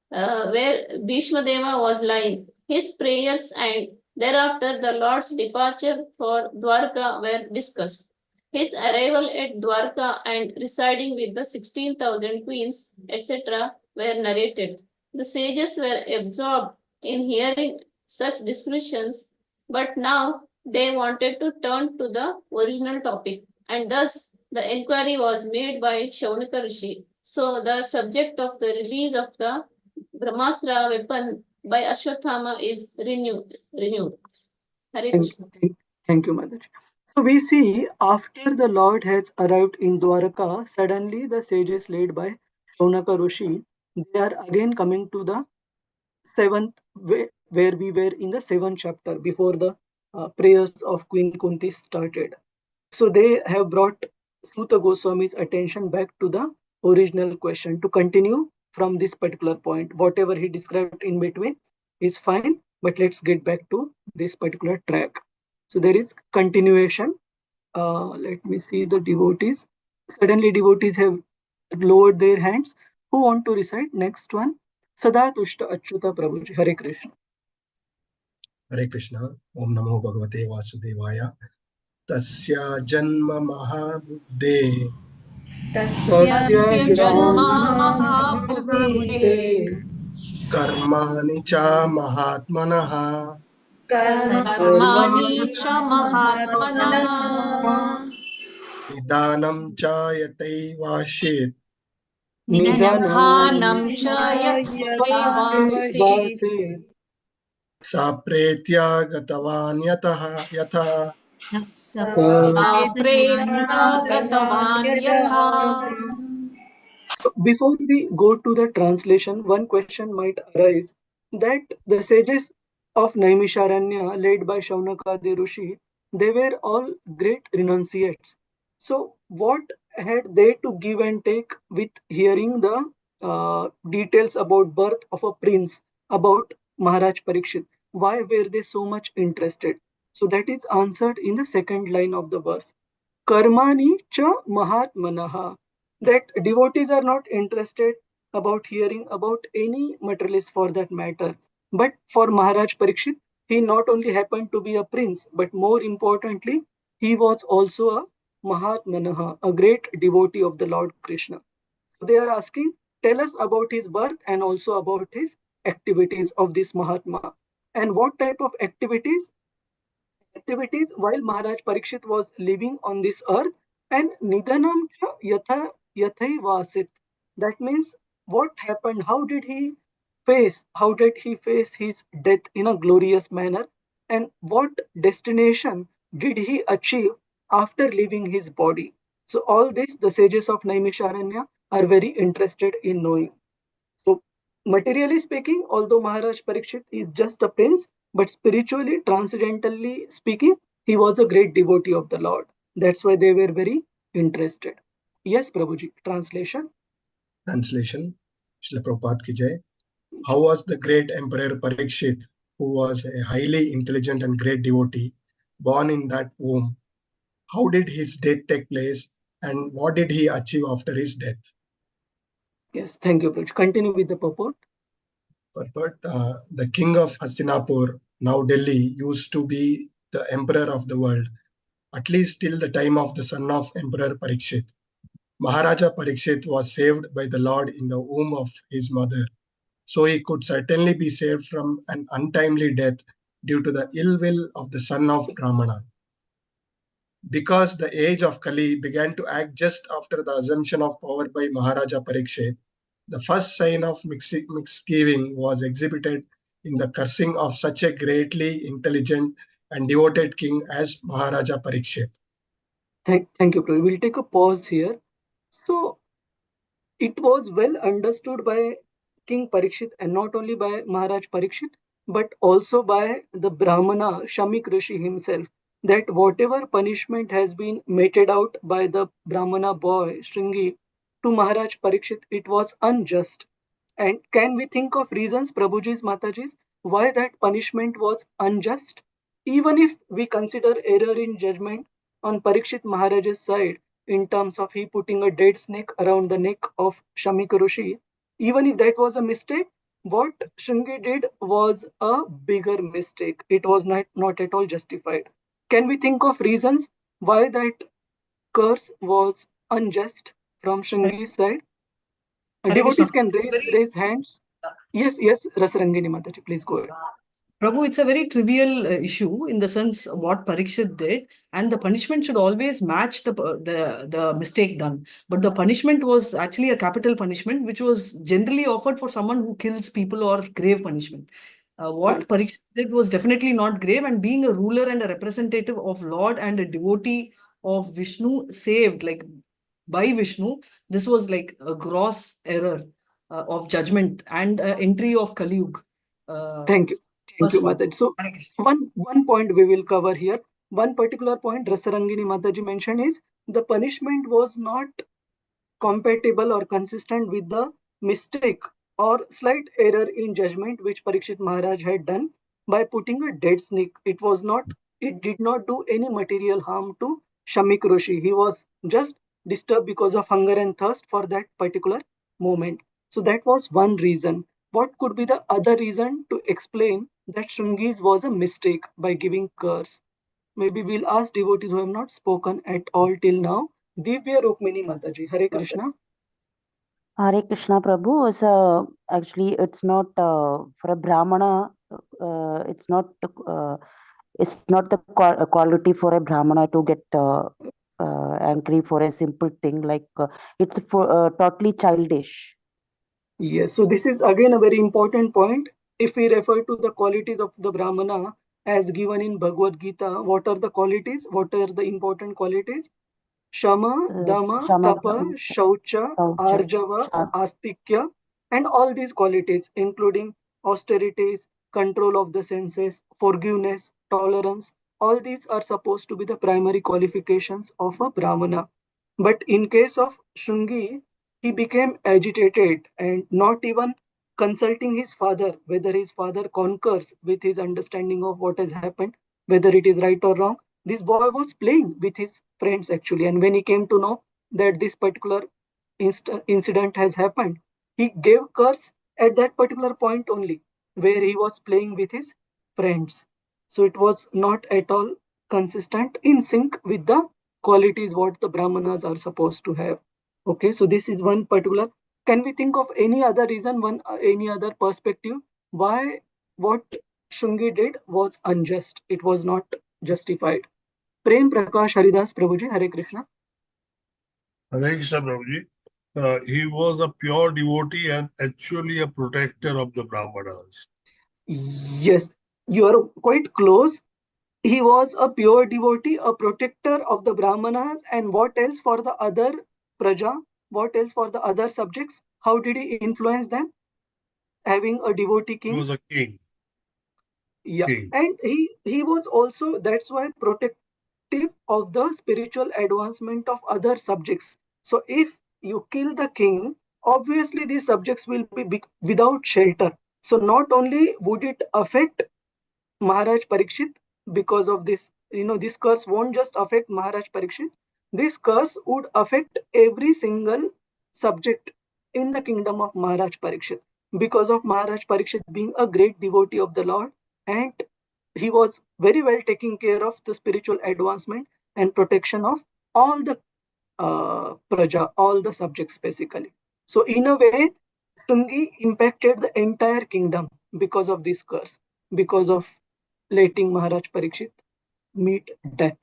where Bhishma Deva was lying, his prayers, and thereafter the Lord's departure for Dwarka were discussed. His arrival at Dwarka and residing with the 16,000 queens, etc., were narrated. The sages were absorbed in hearing such descriptions, but now they wanted to turn to the original topic, and thus the inquiry was made by Shaunaka Rishi. So the subject of the release of the Brahmastra weapon by Ashwatthama is renewed. Hare Thank Krishna. you. Thank you, Mataji. So we see after the Lord has arrived in Dwaraka, suddenly the sages led by Shaunaka Rishi, they are again coming to the seventh, where we were in the seventh chapter before the prayers of Queen Kunti started. So they have brought Suta Goswami's attention back to the original question to continue from this particular point. Whatever he described in between is fine, but let's get back to this particular track. So there is continuation. Let me see the devotees. Suddenly devotees have lowered their hands. Who want to recite? Next one. Sada Tushta Achyuta Prabhuji. Hare Krishna. Hare Krishna. Om Namo Bhagavate Vasudevaya. Tasya Janma Mahabuddhe. तस्य जन्म महाबुद्धेः Mahabhuddhe Karmani cha Mahatmanaha. कर्माणि च महात्मनः Nidanam cha Yataivasit. निधानं च यथैवांसि Vase Sapretya Gatavan Yatha. प्रेत्य गतवान् यथा. So before we go to the translation, one question might arise that the sages of Naimisharanya, led by Shaunaka the Rishi, they were all great renunciates. So what had they to give and take with hearing the details about birth of a prince, about Maharaj Parikshit? Why were they so much interested? So that is answered in the second line of the verse. Karmani cha mahatmanaha. That devotees are not interested about hearing about any materialist for that matter. But for Maharaj Parikshit, he not only happened to be a prince, but more importantly, he was also a Mahatmanaha, a great devotee of the Lord Krishna. So they are asking, tell us about his birth and also about his activities of this Mahatma. And what type of activities? Activities while Maharaj Parikshit was living on this earth, and Nidanam cha yathai vasit. That means what happened? How did he face his death in a glorious manner? And what destination did he achieve after leaving his body? So all this the sages of Naimisharanya are very interested in knowing. So, materially speaking, although Maharaj Parikshit is just a prince, but spiritually, transcendentally speaking, he was a great devotee of the Lord. That's why they were very interested. Yes, Prabhuji. Translation. Translation. Srila Prabhupada ki jai. How was the great Emperor Parikshit, who was a highly intelligent and great devotee, born in that womb? How did his death take place, and what did he achieve after his death? Yes, thank you, Prabhuji. Continue with the purport. Purport, the king of Hastinapur, now Delhi, used to be the emperor of the world, at least till the time of the son of Emperor Parikshit. Maharaja Parikshit was saved by the Lord in the womb of his mother, so he could certainly be saved from an untimely death due to the ill will of the son of Brahmana. Because the age of Kali began to act just after the assumption of power by Maharaja Parikshit, the first sign of misgiving was exhibited in the cursing of such a greatly intelligent and devoted king as Maharaja Parikshit. Thank you, Prabhu. We'll take a pause here. So it was well understood by King Parikshit, and not only by Maharaj Parikshit, but also by the Brahmana Shamik Rishi himself, that whatever punishment has been meted out by the Brahmana boy Shringi to Maharaj Parikshit, it was unjust. And can we think of reasons, Prabhuji's, Mataji's, why that punishment was unjust? Even if we consider error in judgment on Parikshit Maharaj's side, in terms of he putting a dead snake around the neck of Shamik Rishi, even if that was a mistake, what Shringi did was a bigger mistake. It was not at all justified. Can we think of reasons why that curse was unjust from Shringi's side? Hare Krishna. Devotees can raise hands. Yes, Rasarangini Mataji, please go ahead. Prabhu, it's a very trivial issue in the sense what Parikshit did, and the punishment should always match the mistake done. But the punishment was actually a capital punishment, which was generally offered for someone who kills people, or grave punishment. What Parikshit did was definitely not grave, and being a ruler and a representative of Lord and a devotee of Vishnu, saved like by Vishnu, this was like a gross error of judgment and entry of Kali Yuga. Thank you. Thank you, First one. Mataji. So one point we will cover here. One particular point Rasarangini Mataji mentioned is the punishment was not compatible or consistent with the mistake or slight error in judgment which Parikshit Maharaj had done by putting a dead snake. It did not do any material harm to Shamik Rishi. He was just disturbed because of hunger and thirst for that particular moment. So that was one reason. What could be the other reason to explain that Shringi's was a mistake by giving curse? Maybe we'll ask devotees who have not spoken at all till now. Divya Rukmini Mataji, Hare Krishna. Hare Krishna Prabhu. Actually, it's not for a Brahmana. It's not the quality for a Brahmana to get angry for a simple thing. It's totally childish. Yes, so this is again a very important point. If we refer to the qualities of the Brahmana as given in Bhagavad Gita, what are the qualities? What are the important qualities? Shama, Dama, Tapa, Shaucha, Arjava, Astikya, and all these qualities, including austerities, control of the senses, forgiveness, tolerance, all these are supposed to be the primary qualifications of a Brahmana. But in case of Shungi, he became agitated and not even consulting his father, whether his father concurs with his understanding of what has happened, whether it is right or wrong. This boy was playing with his friends actually, and when he came to know that this particular incident has happened, he gave curse at that particular point only, where he was playing with his friends. So it was not at all consistent in sync with the qualities what the Brahmanas are supposed to have. Okay, so this is one particular. Can we think of any other reason, any other perspective why what Shungi did was unjust? It was not justified. Prem Prakash Haridas Prabhuji, Hare Krishna. Hare Krishna, Prabhuji. He was a pure devotee and actually a protector of the Brahmanas. Yes, you are quite close. He was a pure devotee, a protector of the Brahmanas, and what else for the other praja? What else for the other subjects? How did he influence them? Having a devotee king. He was a king. Yeah, and he was also, that's why, protective of the spiritual advancement of other subjects. So if you kill the king, obviously these subjects will be without shelter. So not only would it affect Maharaj Parikshit because of this, this curse won't just affect Maharaj Parikshit. This curse would affect every single subject in the kingdom of Maharaj Parikshit because of Maharaj Parikshit being a great devotee of the Lord and he was very well taking care of the spiritual advancement and protection of all the praja, all the subjects basically. So in a way, Tungi impacted the entire kingdom because of this curse, because of letting Maharaj Parikshit meet death.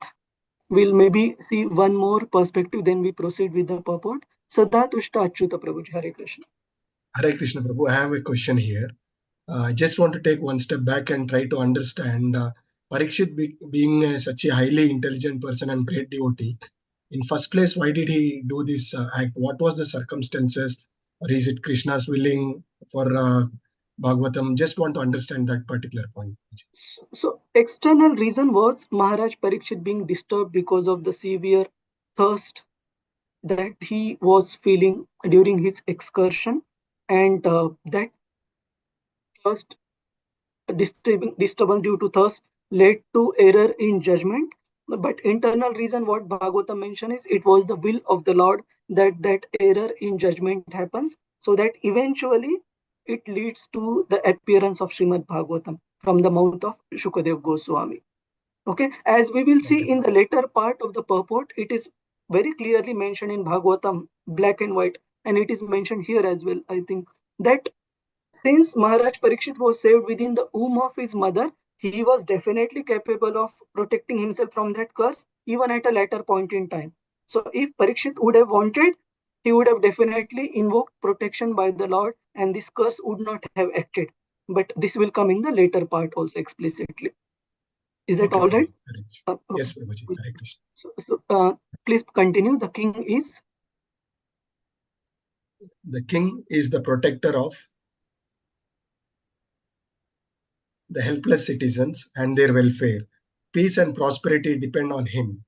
We'll maybe see one more perspective, then we proceed with the purport. Sada Tushta Achyuta Prabhuji, Hare Krishna. Hare Krishna Prabhu, I have a question here. I just want to take one step back and try to understand Parikshit being such a highly intelligent person and great devotee. In first place, why did he do this act? What was the circumstances? Or is it Krishna's willing for Bhagavatam? Just want to understand that particular point. So external reason was Maharaj Parikshit being disturbed because of the severe thirst that he was feeling during his excursion, and that thirst disturbance due to thirst led to error in judgment. But internal reason, what Bhagavatam mentioned, is it was the will of the Lord that that error in judgment happens, so that eventually it leads to the appearance of Srimad Bhagavatam from the mouth of Shukadev Goswami. Okay, as we will see in the later part of the purport, it is very clearly mentioned in Bhagavatam, black and white, and it is mentioned here as well, I think, that since Maharaj Parikshit was saved within the womb of his mother, he was definitely capable of protecting himself from that curse even at a later point in time. So if Parikshit would have wanted, he would have definitely invoked protection by the Lord and this curse would not have acted. But this will come in the later part also explicitly. Is that Okay, all right? Prabhu. Yes, Prabhuji. Hare Krishna. Please continue. The king is? The king is the protector of the helpless citizens and their welfare. Peace and prosperity depend on him.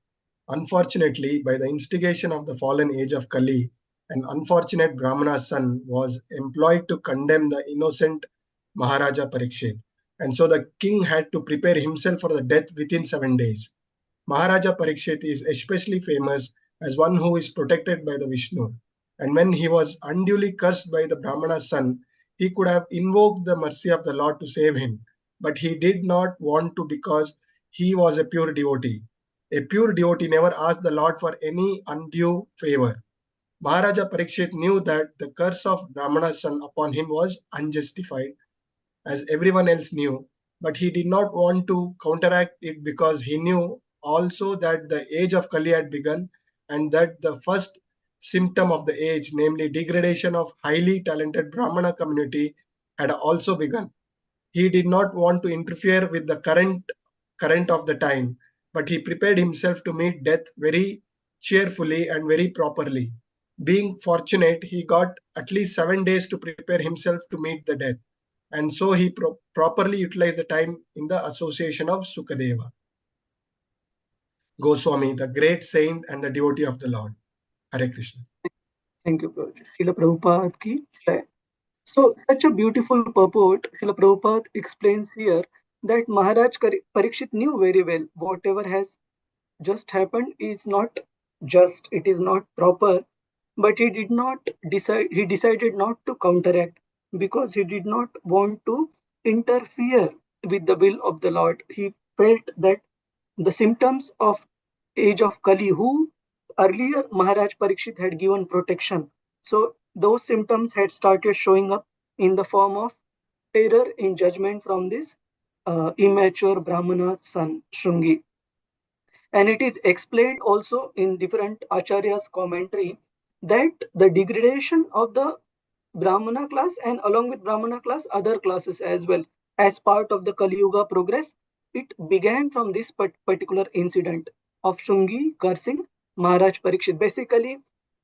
Unfortunately, by the instigation of the fallen age of Kali, an unfortunate Brahmana's son was employed to condemn the innocent Maharaja Parikshit. And so the king had to prepare himself for the death within 7 days. Maharaja Parikshit is especially famous as one who is protected by the Vishnu. And when he was unduly cursed by the Brahmana's son, he could have invoked the mercy of the Lord to save him. But he did not want to because he was a pure devotee. A pure devotee never asked the Lord for any undue favor. Maharaja Parikshit knew that the curse of Brahmana's son upon him was unjustified, as everyone else knew, but he did not want to counteract it because he knew also that the age of Kali had begun and that the first symptom of the age, namely degradation of highly talented Brahmana community, had also begun. He did not want to interfere with the current of the time, but he prepared himself to meet death very cheerfully and very properly. Being fortunate, he got at least 7 days to prepare himself to meet the death. And so he properly utilized the time in the association of Sukadeva Goswami, the great saint and the devotee of the Lord. Hare Krishna. Thank you, Prabhuji. Srila Prabhupada ki jai. So, such a beautiful purport, Srila Prabhupada explains here that Maharaj Parikshit knew very well whatever has just happened is not just, it is not proper, but he did not decide, he decided not to counteract because he did not want to interfere with the will of the Lord. He felt that the symptoms of age of Kali, who earlier Maharaj Parikshit had given protection. So those symptoms had started showing up in the form of error in judgment from this immature Brahmana son, Shungi. And it is explained also in different Acharya's commentary that the degradation of the Brahmana class and along with Brahmana class, other classes as well, as part of the Kali Yuga progress, it began from this particular incident of Shungi cursing Maharaj Parikshit. Basically,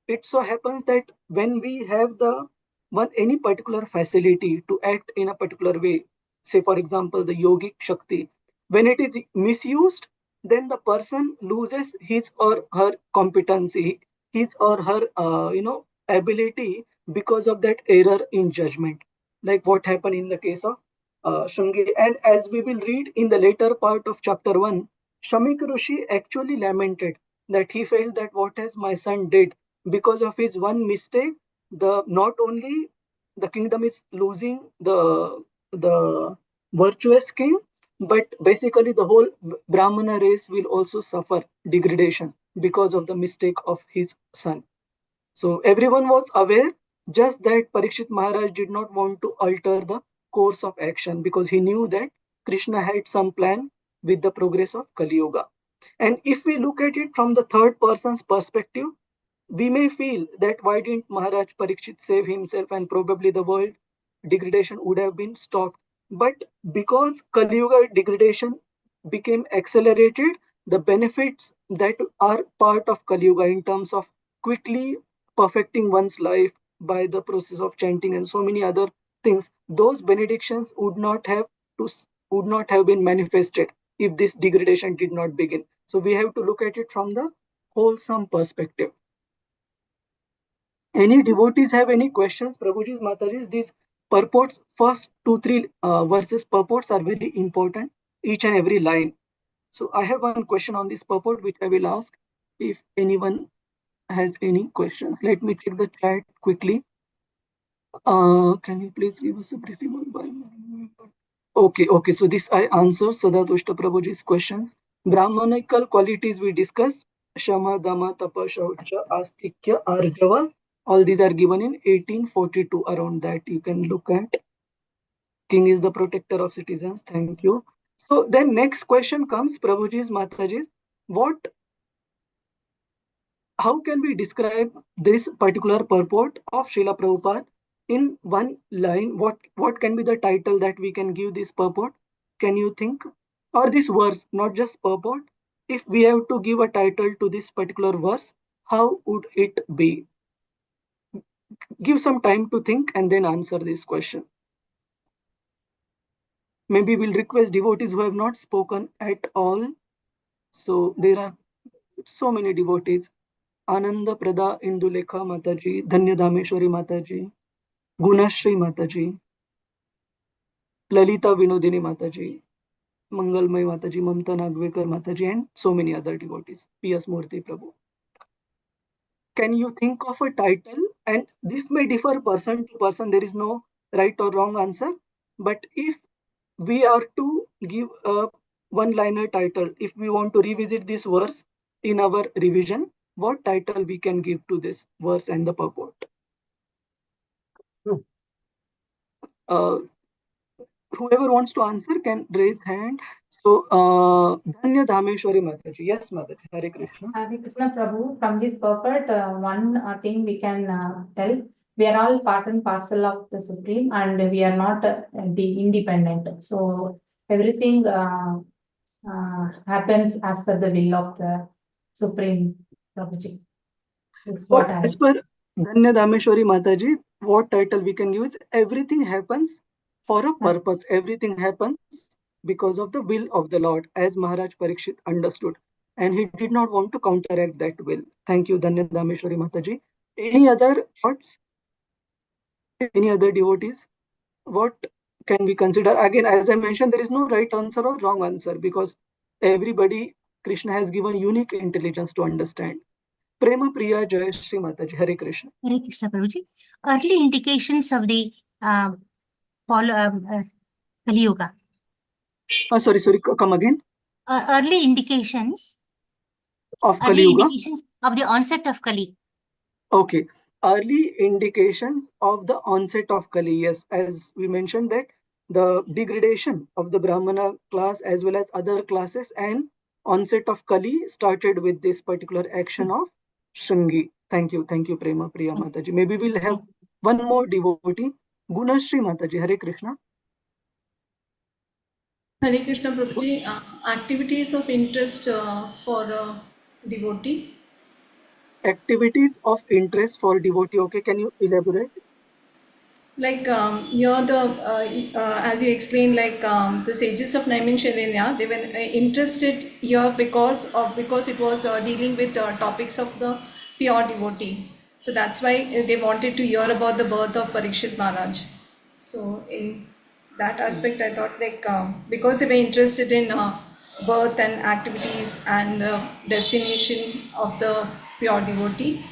it so happens that when we have the one any particular facility to act in a particular way, say for example the yogic Shakti, when it is misused, then the person loses his or her competency, his or her ability because of that error in judgment, like what happened in the case of Shungi. And as we will read in the later part of chapter 1, Shamik Rishi actually lamented that he felt that what has my son did, because of his one mistake, the not only the kingdom is losing the virtuous king, but basically the whole Brahmana race will also suffer degradation because of the mistake of his son. So everyone was aware, just that Parikshit Maharaj did not want to alter the course of action because he knew that Krishna had some plan with the progress of Kali Yuga. And if we look at it from the third person's perspective, we may feel that why didn't Maharaj Parikshit save himself and probably the world degradation would have been stopped. But because Kali Yuga degradation became accelerated, the benefits that are part of Kali Yuga in terms of quickly perfecting one's life by the process of chanting and so many other things, those benedictions to would not have been manifested if this degradation did not begin. So we have to look at it from the wholesome perspective. Any devotees have any questions? Prabhuji's, Mataji's, these purports, first 2-3 verses purports are very important, each and every line. So I have one question on this purport which I will ask if anyone has any questions. Let me check the chat quickly. Can you please give us a briefing on Bible? Okay. So this I answered Sadatushta Prabhuji's questions. Brahmanical qualities we discussed. Shama, Dama, Tapa, Shaucha, Astikya, Arjava. All these are given in 1842. Around that you can look at. King is the protector of citizens. Thank you. So then next question comes, Prabhuji's, Mataji's. How can we describe this particular purport of Srila Prabhupada in one line? What can be the title that we can give this purport? Can you think? Or this verse, not just purport. If we have to give a title to this particular verse, how would it be? Give some time to think and then answer this question. Maybe we'll request devotees who have not spoken at all. So there are so many devotees. Ananda Prada Indulekha Mataji, Dhanya Dhameshwari Mataji, Gunashri Mataji, Lalita Vinodini Mataji, Mangalmay Mataji, Mamta Nagvekar Mataji, and so many other devotees. P.S. Murthy Prabhu. Can you think of a title? And this may differ person to person. There is no right or wrong answer. But if we are to give a one-liner title, if we want to revisit this verse in our revision, what title we can give to this verse and the purport? Whoever wants to answer can raise hand. So, Dhanya Dhameshwari Mataji. Yes, Mataji. Hare Krishna. Hare Krishna Prabhu, from this purport, one thing we can tell, we are all part and parcel of the Supreme and we are not independent. So everything happens as per the will of the Supreme Prabhuji. So as per Dhanya Dhameshwari Mataji, what title we can use? Everything happens for a purpose. Everything happens because of the will of the Lord, as Maharaj Parikshit understood. And he did not want to counteract that will. Thank you, Dhanya Dhameshwari Mataji. Any other thoughts? Any other devotees? What can we consider? Again, as I mentioned, there is no right answer or wrong answer because everybody, Krishna has given unique intelligence to understand. Prema Priya Jai Shri Mataji. Hare Krishna. Hare Krishna Prabhuji. Early indications of the Kali Yuga. Sorry, come again. Early indications of Kali Yuga. Indications of the onset of Kali. Okay. Early indications of the onset of Kali. Yes, as we mentioned that the degradation of the Brahmana class as well as other classes and onset of Kali started with this particular action of Shringi. Thank you, Prema Priya Mataji. Maybe we'll have one more devotee, Gunashri Mataji. Hare Krishna. Hare Krishna Prabhuji, activities of interest for devotee. Activities of interest for devotee. Okay, can you elaborate? Like here as you explained, like the sages of Naimisharanya, they were interested here because it was dealing with topics of the pure devotee. So that's why they wanted to hear about the birth of Parikshit Maharaj. So in that aspect, I thought like because they were interested in birth and activities and destination of the pure devotee,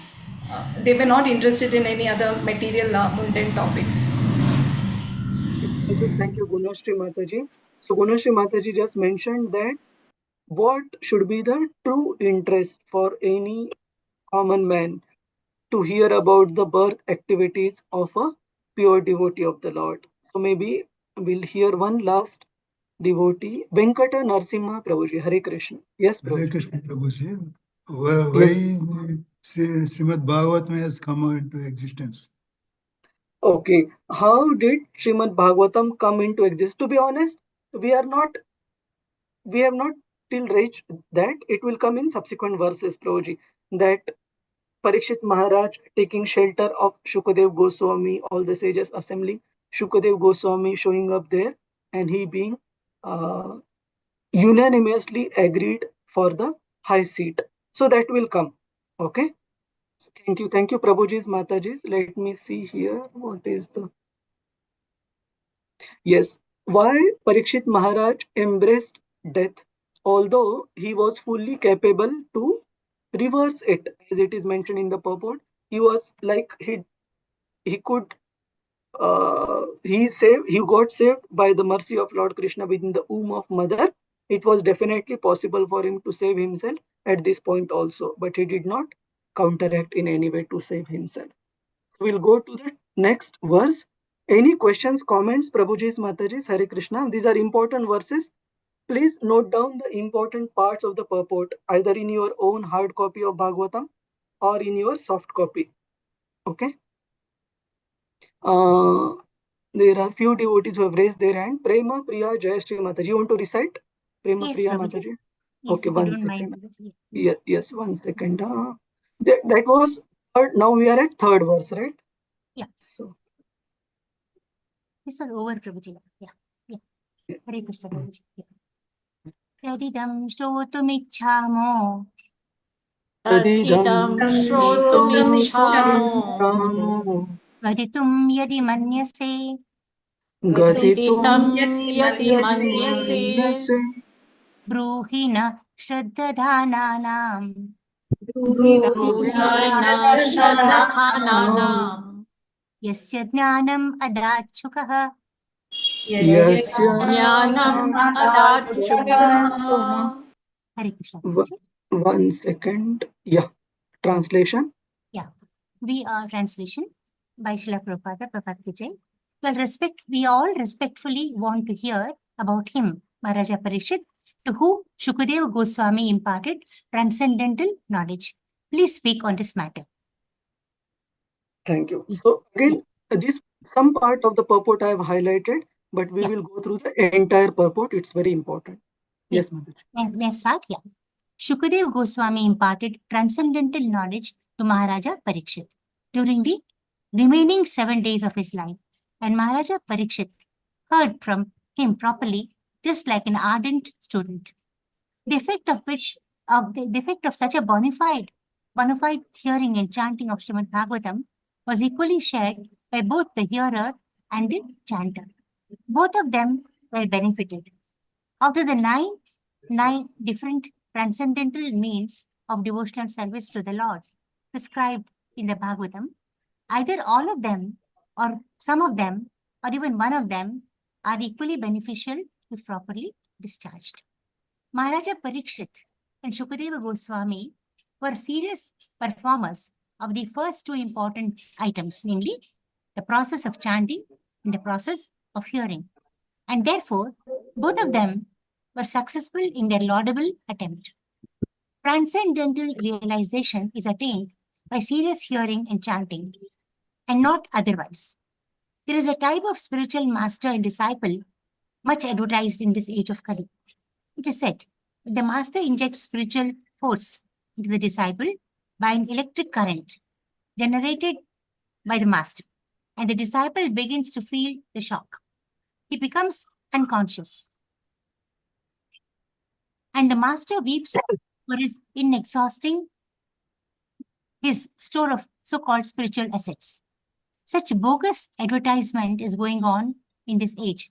they were not interested in any other material mundane topics. Thank you, Gunashri Mataji. So Gunashri Mataji just mentioned that what should be the true interest for any common man to hear about the birth activities of a pure devotee of the Lord. So maybe we'll hear one last devotee, Venkata Narsimha Prabhuji. Hare Krishna. Yes, Hare Prabhuji. Krishna Prabhuji. Why Yes. Srimad Bhagavatam has come into existence? Okay. How did Srimad Bhagavatam come into existence? To be honest, we have not till reached that. It will come in subsequent verses, Prabhuji. That Parikshit Maharaj taking shelter of Shukadev Goswami, all the sages assembling, Shukadev Goswami showing up there, and he being uh, unanimously agreed for the high seat. So that will come. Okay. Thank you, Prabhuji's Mataji's. Let me see here. What is the yes? Why Parikshit Maharaj embraced death, although he was fully capable to reverse it, as it is mentioned in the purport. He was like he could he got saved by the mercy of Lord Krishna within the womb of mother. It was definitely possible for him to save himself at this point also, but he did not counteract in any way to save himself. So we'll go to the next verse. Any questions, comments, Prabhuji's, Mataji's, Hare Krishna? These are important verses. Please note down the important parts of the purport either in your own hard copy of Bhagavatam or in your soft copy. Okay. There are few devotees who have raised their hand. Prema Priya Jaya Shri Mataji. You want to recite? Prema Yes, Priya Prabhuji. Mataji. Yes, Okay, if you one don't mind, second. Prabhuji. Yes, 1 second. That was third. Now we are at third verse, right? Yeah. So This was over, Prabhuji. Yeah. Hare Krishna, Prabhuji. Yadidam shrotumichhamo Tadidam shrotumichhamo vaditum yadi manyase gatitam yadi manyase bruhi na shraddhadananam bruhina shraddhadananam yasya jnanam adachukah jnanam adachukah. Hare Krishna. 1 second. Yeah. Translation. Yeah. Translation by Srila Prabhupada, Prabhupada Ki Jai. We all respectfully want to hear about him, Maharaja Parikshit, to whom Shukadeva Goswami imparted transcendental knowledge. Please speak on this matter. Thank you. So again, this some part of the purport I have highlighted, but we will go through the entire purport. It's very important. Yes, Mataji. May I start? Yeah. Shukadeva Goswami imparted transcendental knowledge to Maharaja Parikshit during the remaining 7 days of his life, and Maharaja Parikshit heard from him properly, just like an ardent student. The effect of such a bona fide hearing and chanting of Srimad Bhagavatam was equally shared by both the hearer and the chanter. Both of them were benefited. Out of the nine different transcendental means of devotional service to the Lord prescribed in the Bhagavatam, either all of them or some of them or even one of them are equally beneficial if properly discharged. Maharaja Parikshit and Shukadeva Goswami were serious performers of the first two important items, namely the process of chanting and the process of hearing. And therefore, both of them were successful in their laudable attempt. Transcendental realization is attained by serious hearing and chanting, and not otherwise. There is a type of spiritual master and disciple much advertised in this age of Kali. It is said that the master injects spiritual force into the disciple by an electric current generated by the master, and the disciple begins to feel the shock. He becomes unconscious, and the master weeps for his inexhausting his store of so-called spiritual assets. Such bogus advertisement is going on in this age,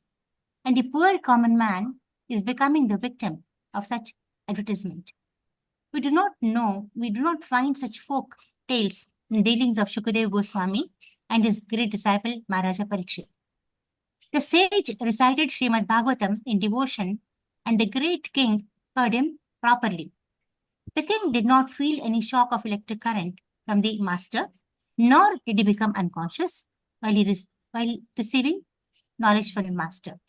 and the poor common man is becoming the victim of such advertisement. We do not find such folk tales in dealings of Shukadeva Goswami and his great disciple Maharaja Parikshit. The sage recited Srimad Bhagavatam in devotion, and the great king heard him properly. The king did not feel any shock of electric current from the master, nor did he become unconscious while receiving knowledge from the master.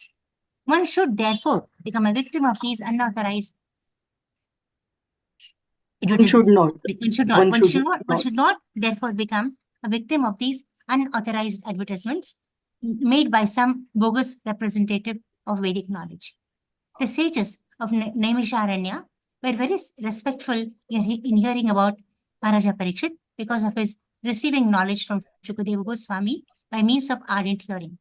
One should therefore become a victim of these unauthorized One should not. One should not therefore become a victim of these unauthorized advertisements made by some bogus representative of Vedic knowledge. The sages of Naimisharanya were very respectful in hearing about Maharaja Parikshit because of his receiving knowledge from Shukadeva Goswami by means of ardent hearing.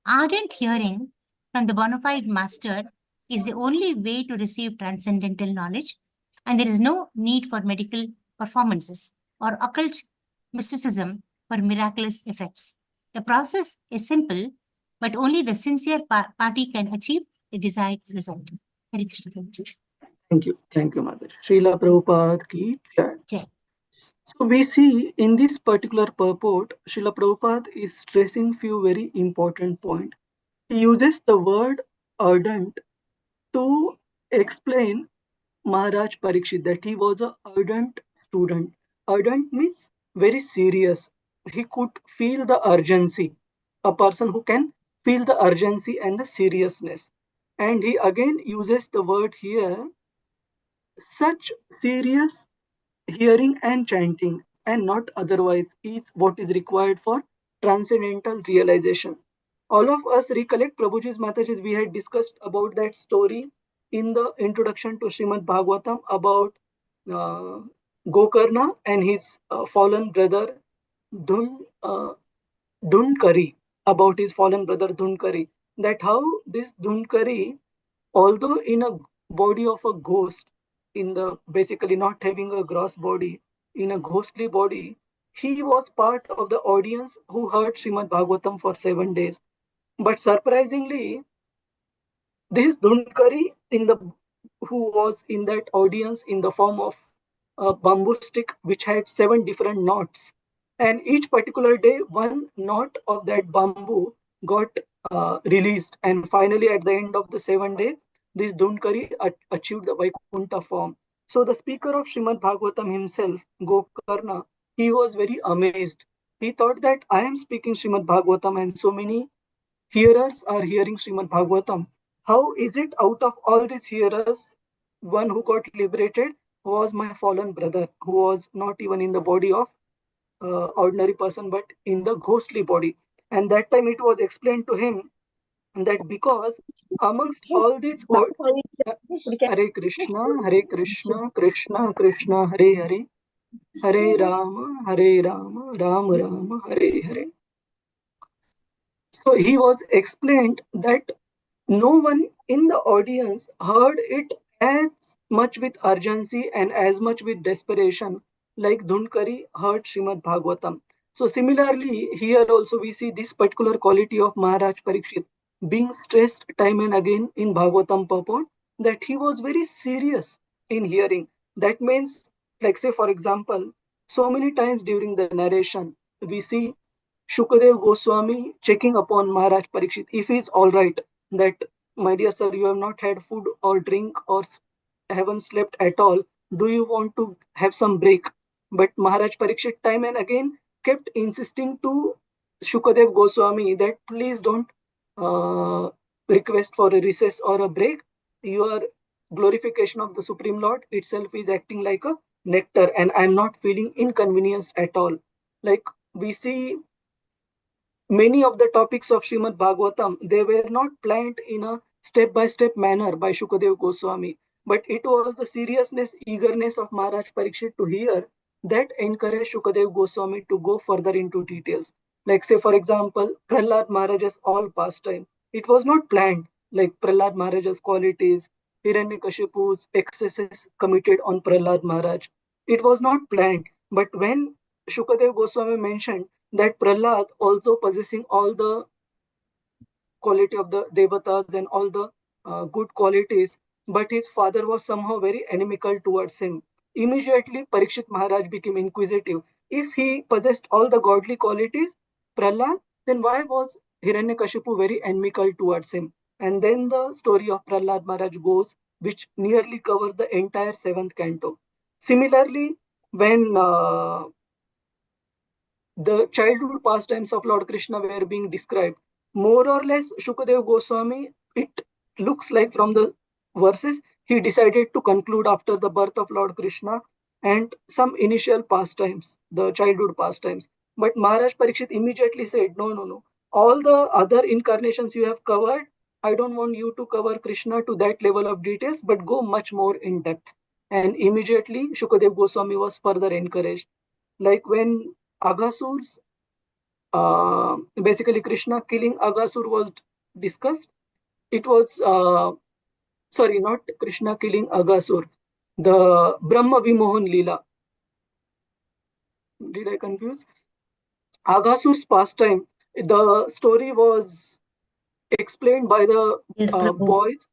Ardent hearing from the bona fide master is the only way to receive transcendental knowledge, and there is no need for medical performances or occult mysticism for miraculous effects. The process is simple, but only the sincere party can achieve the desired result. Hare Krishna. Thank you, Mother. Srila Prabhupada ki jai. Jai. So we see in this particular purport, Srila Prabhupada is stressing few very important points. He uses the word ardent to explain Maharaj Parikshit that he was an ardent student. Ardent means very serious. He could feel the urgency. A person who can feel the urgency and the seriousness. And he again uses the word here, such serious hearing and chanting and not otherwise is what is required for transcendental realization. All of us recollect Prabhuji's Mataji's, we had discussed about that story in the introduction to Srimad Bhagavatam about Gokarna and his fallen brother Dhunkari, about his fallen brother Dhunkari, that how this Dhunkari, although in a body of a ghost, in the basically not having a gross body, in a ghostly body, he was part of the audience who heard Srimad Bhagavatam for 7 days. But surprisingly, this Dhunkari who was in that audience in the form of a bamboo stick which had 7 different knots, and each particular day one knot of that bamboo got released, and finally at the end of the 7th day this Dhunkari achieved the Vaikuntha form. So the speaker of Srimad Bhagavatam himself, Gokarna, he was very amazed. He thought that I am speaking Srimad Bhagavatam and so many hearers are hearing Srimad Bhagavatam. How is it out of all these hearers, one who got liberated was my fallen brother, who was not even in the body of ordinary person, but in the ghostly body. And that time it was explained to him that because amongst all these Hare Krishna, Hare Krishna, Krishna Krishna, Hare Hare, Hare Rama, Hare Rama, Rama Rama, Hare Hare. So he was explained that no one in the audience heard it as much with urgency and as much with desperation like Dhunkari heard Srimad Bhagavatam. So similarly, here also we see this particular quality of Maharaj Parikshit being stressed time and again in Bhagavatam purport, that he was very serious in hearing. That means, like say for example, so many times during the narration, we see Shukadev Goswami checking upon Maharaj Parikshit if he is all right, that my dear sir, you have not had food or drink or haven't slept at all. Do you want to have some break? But Maharaj Parikshit time and again kept insisting to Shukadev Goswami that please don't request for a recess or a break. Your glorification of the Supreme Lord itself is acting like a nectar and I'm not feeling inconvenienced at all. Like we see many of the topics of Srimad Bhagavatam, they were not planned in a step-by-step manner by Shukadev Goswami, but it was the seriousness, eagerness of Maharaj Parikshit to hear that encouraged Shukadev Goswami to go further into details. Like say for example, Prahlad Maharaj's all pastime. It was not planned, like Prahlad Maharaj's qualities, Hiranyakashipu's excesses committed on Prahlad Maharaj. It was not planned, but when Shukadev Goswami mentioned that Prahlad, also possessing all the quality of the Devatas and all the good qualities, but his father was somehow very inimical towards him. Immediately, Parikshit Maharaj became inquisitive. If he possessed all the godly qualities, Prahlad, then why was Hiranyakashipu very inimical towards him. And then the story of Prahlad Maharaj goes, which nearly covers the entire 7th canto. Similarly, when the childhood pastimes of Lord Krishna were being described, more or less Shukadev Goswami, it looks like from the verses, he decided to conclude after the birth of Lord Krishna and some initial pastimes, the childhood pastimes. But Maharaj Parikshit immediately said, no, no, no. All the other incarnations you have covered, I don't want you to cover Krishna to that level of details, but go much more in depth. And immediately Shukadev Goswami was further encouraged. Like when Aghasurs, basically Krishna killing Aghasur was discussed. It was, sorry, not Krishna killing Aghasur, the Brahma Vimohan Leela. Did I confuse? Aghasur's pastime, the story was explained by the Yes, Prabhu. boys,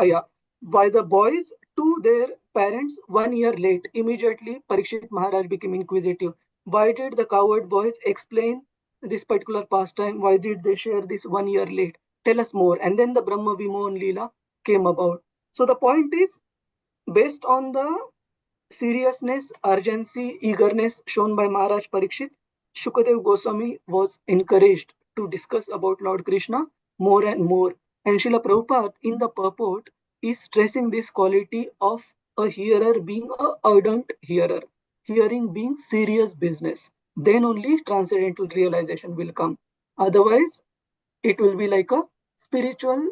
yeah, by the boys to their parents 1 year late. Immediately, Parikshit Maharaj became inquisitive. Why did the coward boys explain this particular pastime? Why did they share this 1 year late? Tell us more. And then the Brahma Vimohan Leela came about. So the point is, based on the seriousness, urgency, eagerness shown by Maharaj Parikshit, Shukadev Goswami was encouraged to discuss about Lord Krishna more and more. And Srila Prabhupada in the purport is stressing this quality of a hearer being a ardent hearer, hearing being serious business. Then only transcendental realization will come. Otherwise, it will be like a spiritual,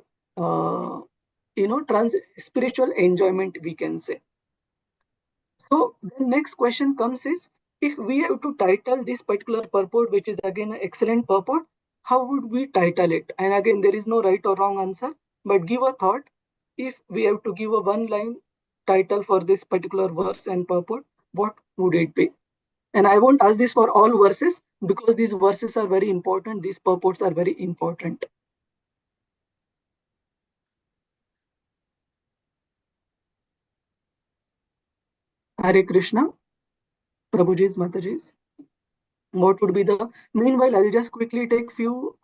spiritual enjoyment, we can say. So the next question comes is, if we have to title this particular purport, which is again an excellent purport, how would we title it? And again, there is no right or wrong answer, but give a thought. If we have to give a one-line title for this particular verse and purport, what would it be? And I won't ask this for all verses because these verses are very important. These purports are very important. Hare Krishna, Prabhuji's, Mataji's. What would be the, meanwhile I'll just quickly take few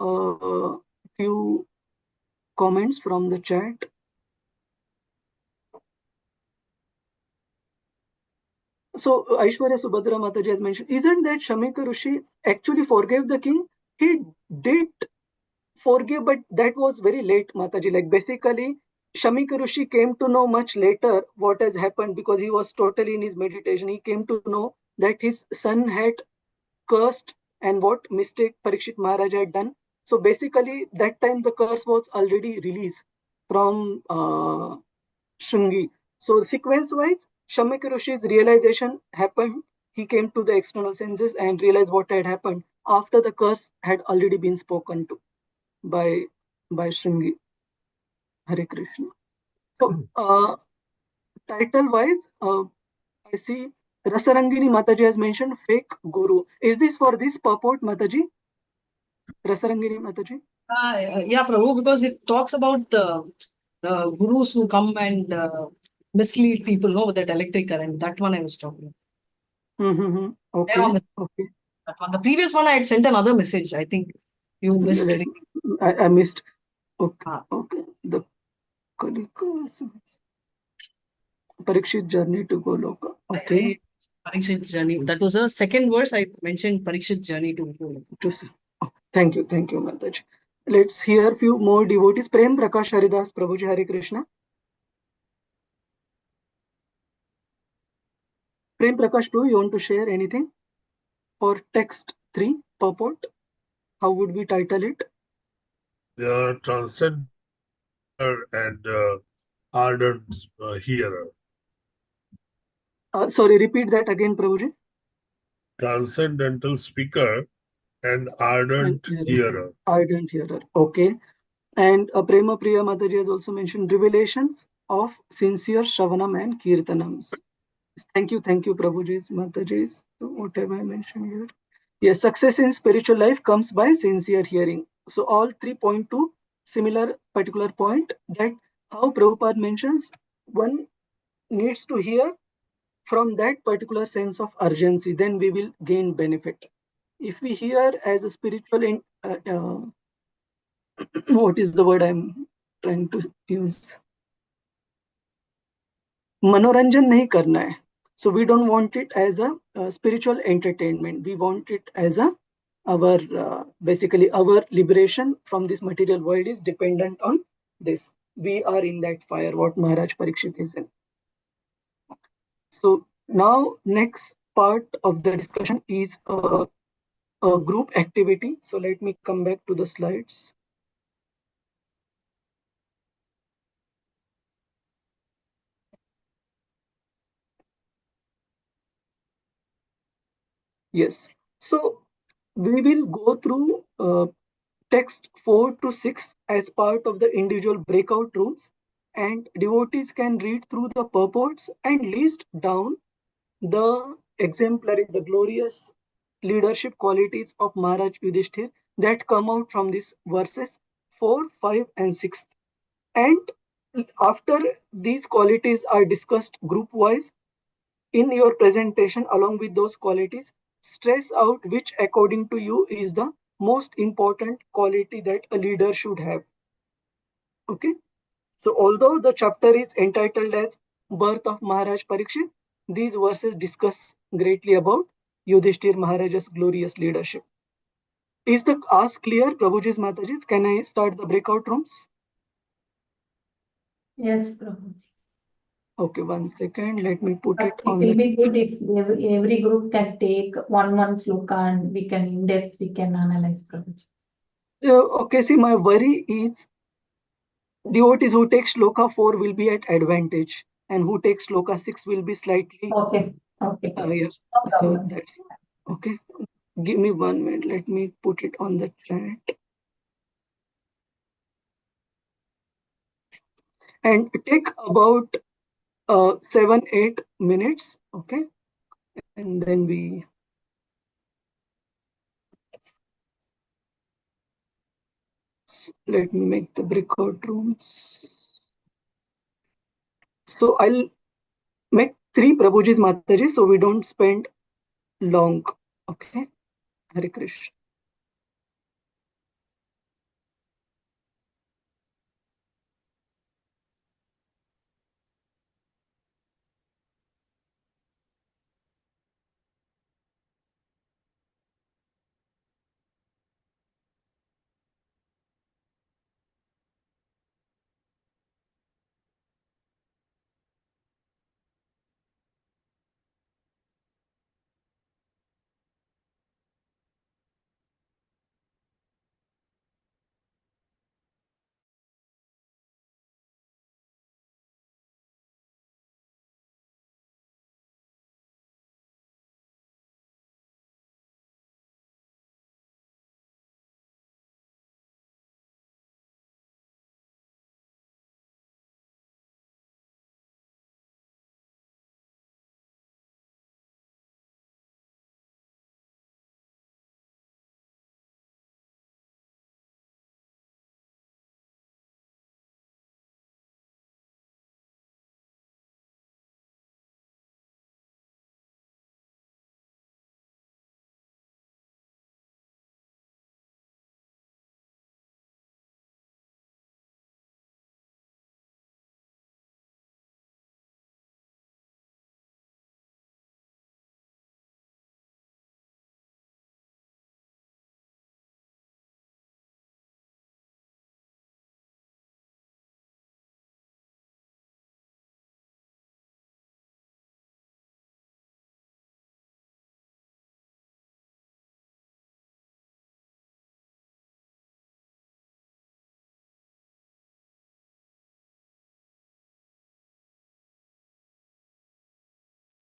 comments from the chat. So Aishwarya Subhadra Mataji has mentioned, isn't that Shamika Rishi actually forgave the king? He did forgive, but that was very late, Mataji. Like basically Shamika Rishi came to know much later what has happened because he was totally in his meditation. He came to know that his son had cursed and what mistake Parikshit Maharaj had done. So basically, that time the curse was already released from Shringi. So sequence-wise, Shamika Rishi's realization happened. He came to the external senses and realized what had happened after the curse had already been spoken to by Shringi. Hare Krishna. So title-wise, I see Rasarangini Mataji has mentioned fake guru. Is this for this purport, Mataji? Rasarangini Mataji? Yeah, Prabhu, because it talks about the gurus who come and mislead people, with that electric current. That one I was talking about. Mm-hmm. Okay. There on the, Okay. that one. The previous one I had sent another message. I think you missed. I missed. Okay. Ah. Okay. The Parikshit journey to Goloka. Okay. Parikshit journey. That was a second verse I mentioned. Parikshit journey to Goloka. Thank you, Mataji. Let's hear a few more devotees. Prem Prakash Haridas Prabhuji, Hare Krishna. Prem Prakash Prabhu, you want to share anything for text 3 purport? How would we title it? The transcendent and ardent hearer. Sorry, repeat that again, Prabhuji. Transcendental speaker and ardent hearer. Ardent hearer. Okay. And Prema Priya Mataji has also mentioned revelations of sincere Shravanam and Kirtanams. Thank you, Prabhuji's, Mataji's. So what have I mentioned here? Yes, success in spiritual life comes by sincere hearing. So all 3 point to similar particular point that how Prabhupada mentions one needs to hear from that particular sense of urgency, then we will gain benefit. If we hear as a spiritual what is the word I'm trying to use? मनोरंजन नहीं करना है. So we don't want it as a spiritual entertainment. We want it as our basically our liberation from this material world is dependent on this. We are in that fire. What Maharaj Parikshit is in. So now next part of the discussion is a group activity. So let me come back to the slides. Yes. So we will go through text 4 to 6 as part of the individual breakout rooms, and devotees can read through the purports and list down the exemplary, the glorious leadership qualities of Maharaj Yudhishthir that come out from these verses 4, 5, and 6. And after these qualities are discussed group wise, in your presentation, along with those qualities, stress out which according to you is the most important quality that a leader should have. Okay. So although the chapter is entitled as Birth of Maharaj Parikshit, these verses discuss greatly about Yudhishthir Maharaj's glorious leadership. Is the ask clear, Prabhuji's Mataji's? Can I start the breakout rooms? Yes, Prabhu. Okay, 1 second. Let me put But it it on will the. be good if every group can take one sloka and we can in depth we can analyze, Prabhu. Okay, see, my worry is devotees who take shloka 4 will be at advantage, and who takes shloka 6 will be slightly. Okay. Yeah. No So problem. that's okay. Give me 1 minute. Let me put it on the chat. And take about 7-8 minutes. Okay. And then we. Let me make the breakout rooms. So I'll make 3 Prabhuji's Mataji so we don't spend long. Okay. Hare Krishna.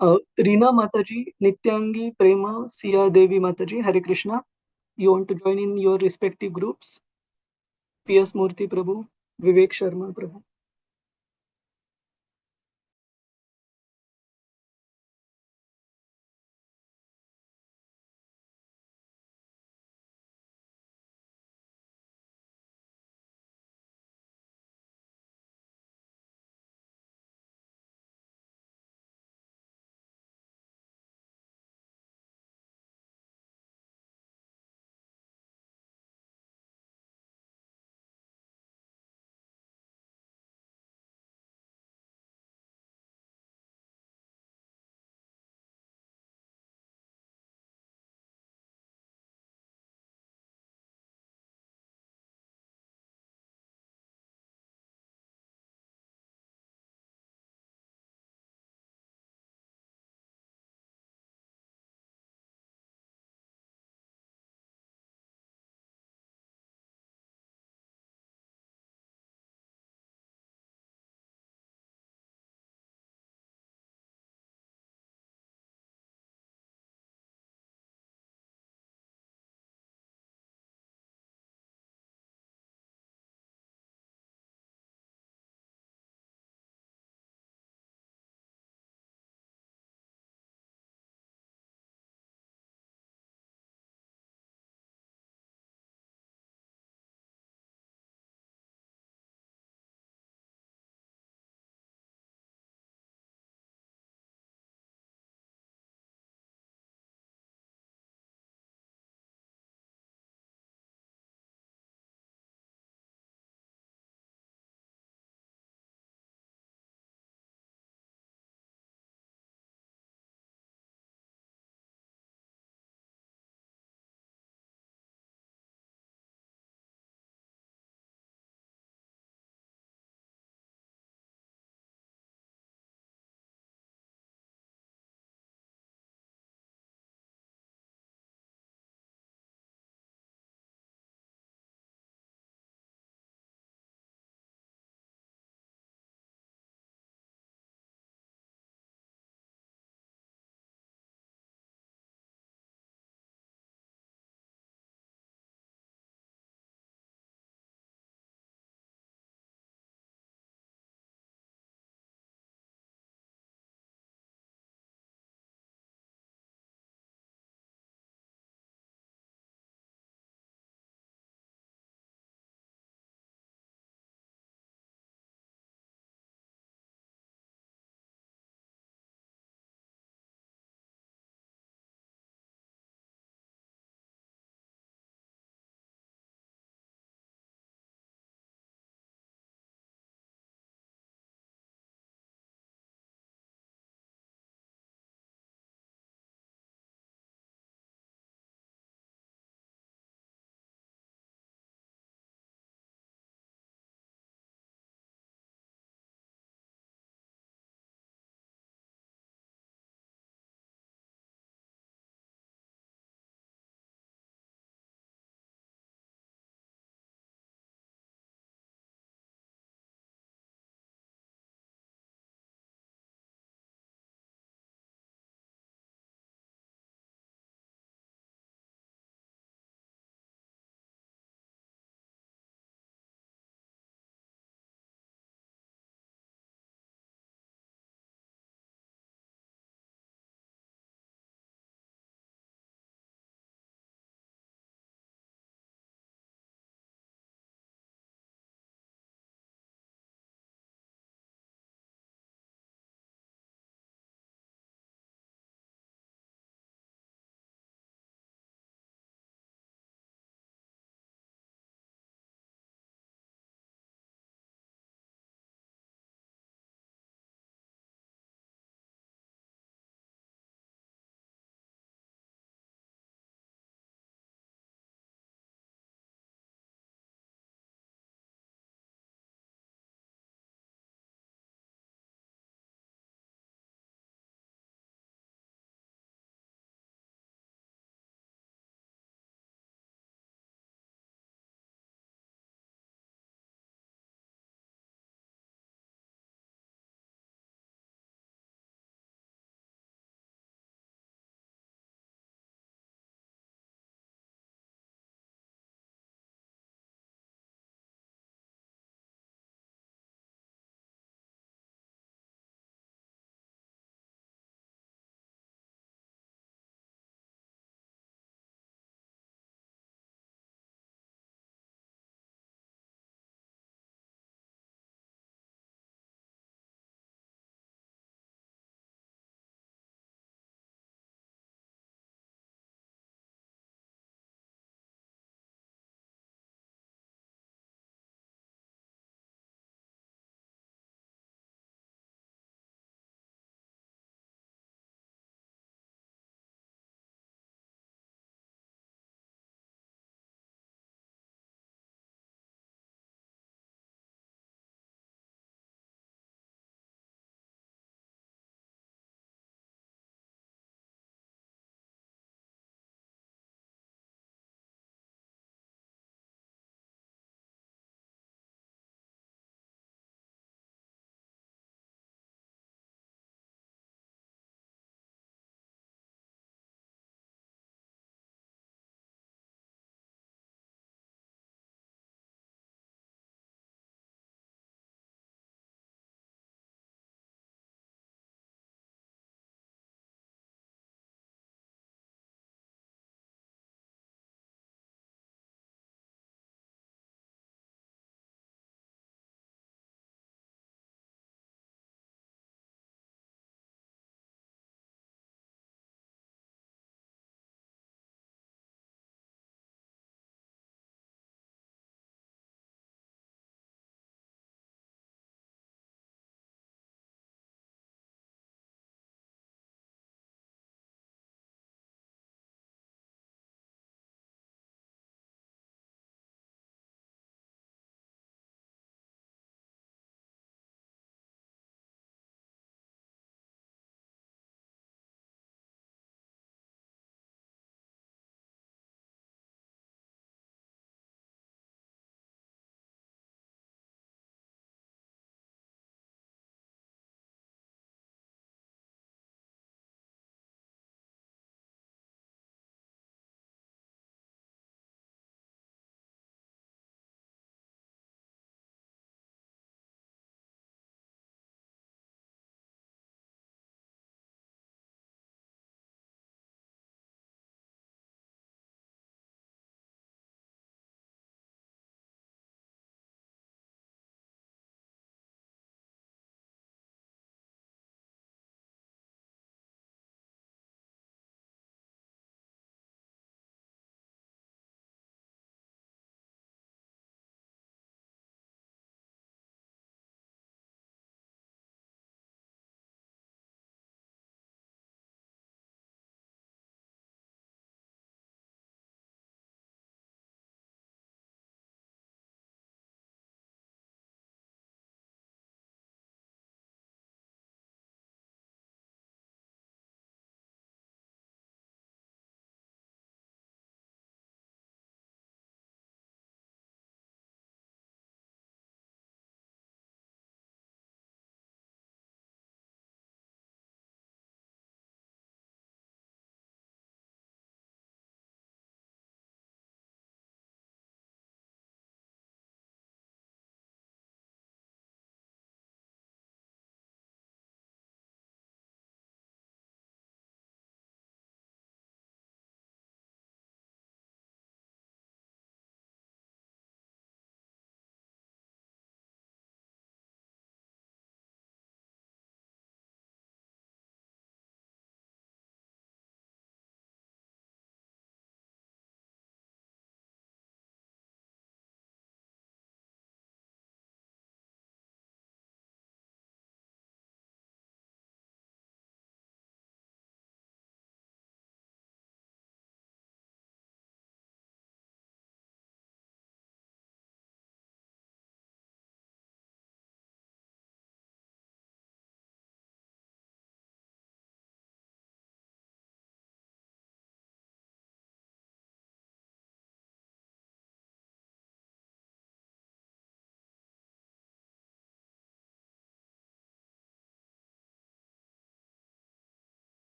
Reena Mataji, Nityangi, Prema, Sia Devi Mataji, Hare Krishna. You want to join in your respective groups? PS Murthy Prabhu, Vivek Sharma Prabhu.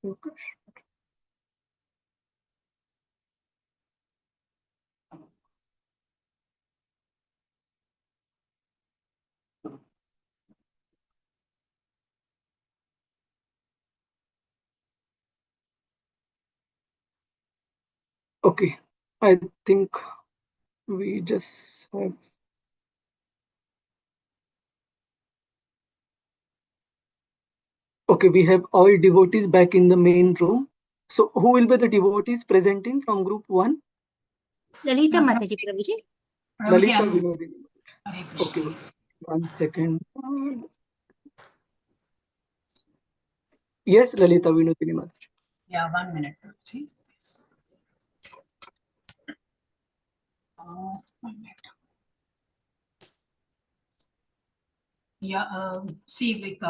Okay, I think we just have. Okay, we have all devotees back in the main room. So who will be the devotees presenting from group 1? Lalita Mataji, Prabhuji. Lalita Vinodini. Okay, 1 second. Yes, Lalita Vinodini Mataji. Yeah, 1 minute. See, yes. 1 minute. Yeah, see, like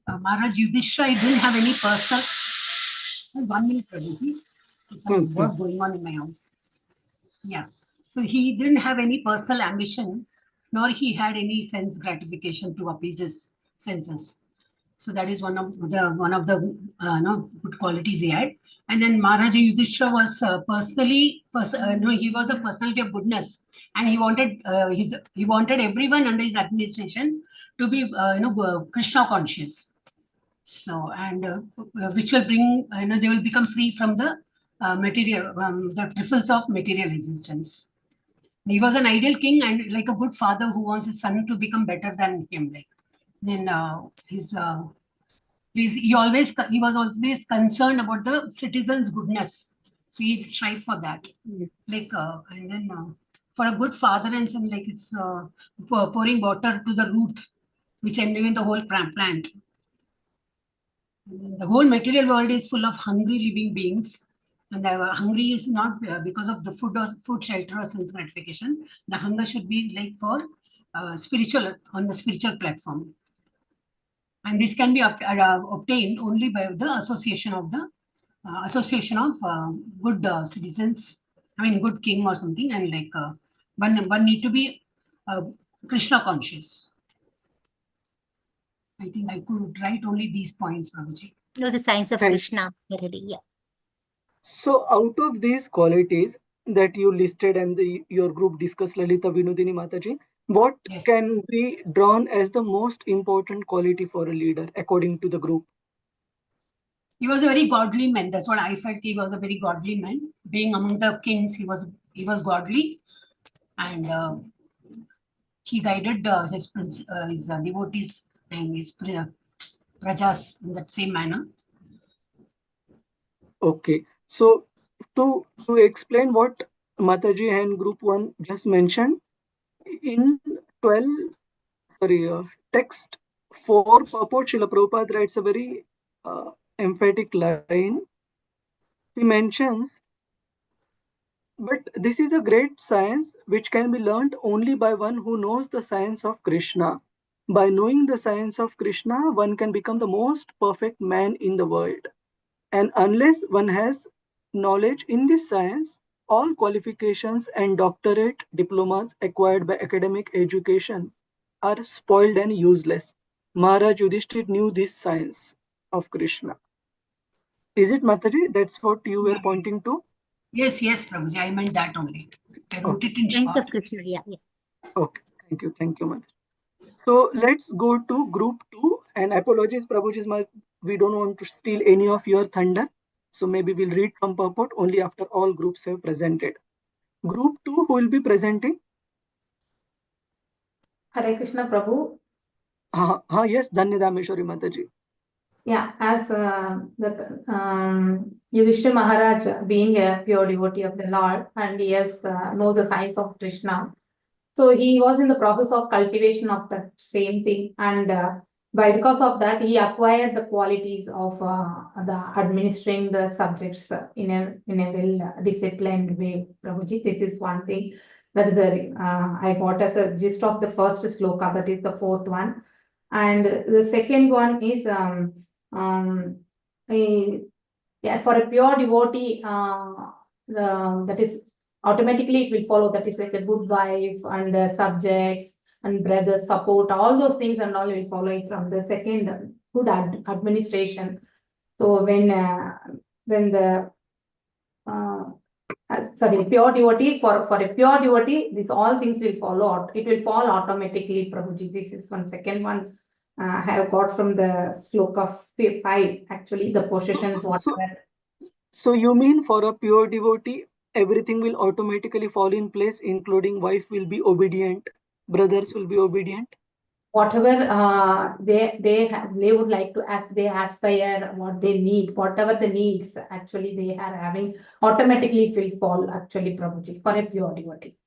Maharaj Yudhishthira, he didn't have any personal. 1 minute, Prabhuji. Some work going on in my house. Yeah. So he didn't have any personal ambition, nor he had any sense gratification to appease his senses. So that is one of the good qualities he had. And then Maharaja Yudhishthira was he was a personality of goodness, and he wanted everyone under his administration to be Krishna conscious. So which will bring they will become free from the the riffles of material existence. He was an ideal king and like a good father who wants his son to become better than him. Like then he was always concerned about the citizens' goodness, so he strive for that. Like and then for a good father and son, like it's pouring water to the roots, which enliven the whole plant. The whole material world is full of hungry living beings, and hungry is not because of the food, shelter, or sense gratification. The hunger should be like for spiritual on the spiritual platform. And this can be obtained only by the association of good citizens. I mean, good king or something, and like one need to be Krishna conscious. I think I could write only these points, Prabhuji. Know the signs of Krishna already. Yeah. So out of these qualities that you listed and your group discussed, Lalita Vinodini Mataji, what can be drawn as the most important quality for a leader according to the group? He was a very godly man. That's what I felt. He was a very godly man. Being among the kings, he was godly, and he guided his devotees and his prajas in that same manner. Okay, so to explain what Mataji and Group 1 just mentioned, in text 4 purport, Srila Prabhupada writes a very emphatic line. He mentions, but this is a great science which can be learned only by one who knows the science of Krishna. By knowing the science of Krishna, one can become the most perfect man in the world. And unless one has knowledge in this science, all qualifications and doctorate diplomas acquired by academic education are spoiled and useless. Maharaj Yudhishthir knew this science of Krishna. Is it, Mataji? That's what you were pointing to? Yes, Prabhuji. I meant that only. I wrote it in Signs short. of Krishna. Yeah. Okay, thank you, Mataji. So let's go to group 2. And apologies, Prabhuji, we don't want to steal any of your thunder. So maybe we'll read from purport only after all groups have presented. Group 2, who will be presenting? Hare Krishna Prabhu. Yes, Dhanyadameshwari Mataji. Yeah, as Yudhishthira Maharaj being a pure devotee of the Lord and he has knows the science of Krishna. So he was in the process of cultivation of that same thing, and because of that, he acquired the qualities of the administering the subjects in a well disciplined way. Prabhuji, this is one thing that is I got as a gist of the first sloka, that is the fourth one, and the second one is for a pure devotee, that is automatically it will follow, that is like a good wife and the subjects and brother support, all those things and all will follow from the second good administration. So when the pure devotee, for a pure devotee, these all things will follow. It will fall automatically, Prabhuji. This is one second one I have got from the sloka 5. Actually, the possessions, whatever. So you mean for a pure devotee, everything will automatically fall in place, including wife will be obedient, brothers will be obedient? Whatever they would like to ask, they aspire, what they need, whatever the needs actually they are having, automatically it will fall actually, Prabhuji, for a pure devotee.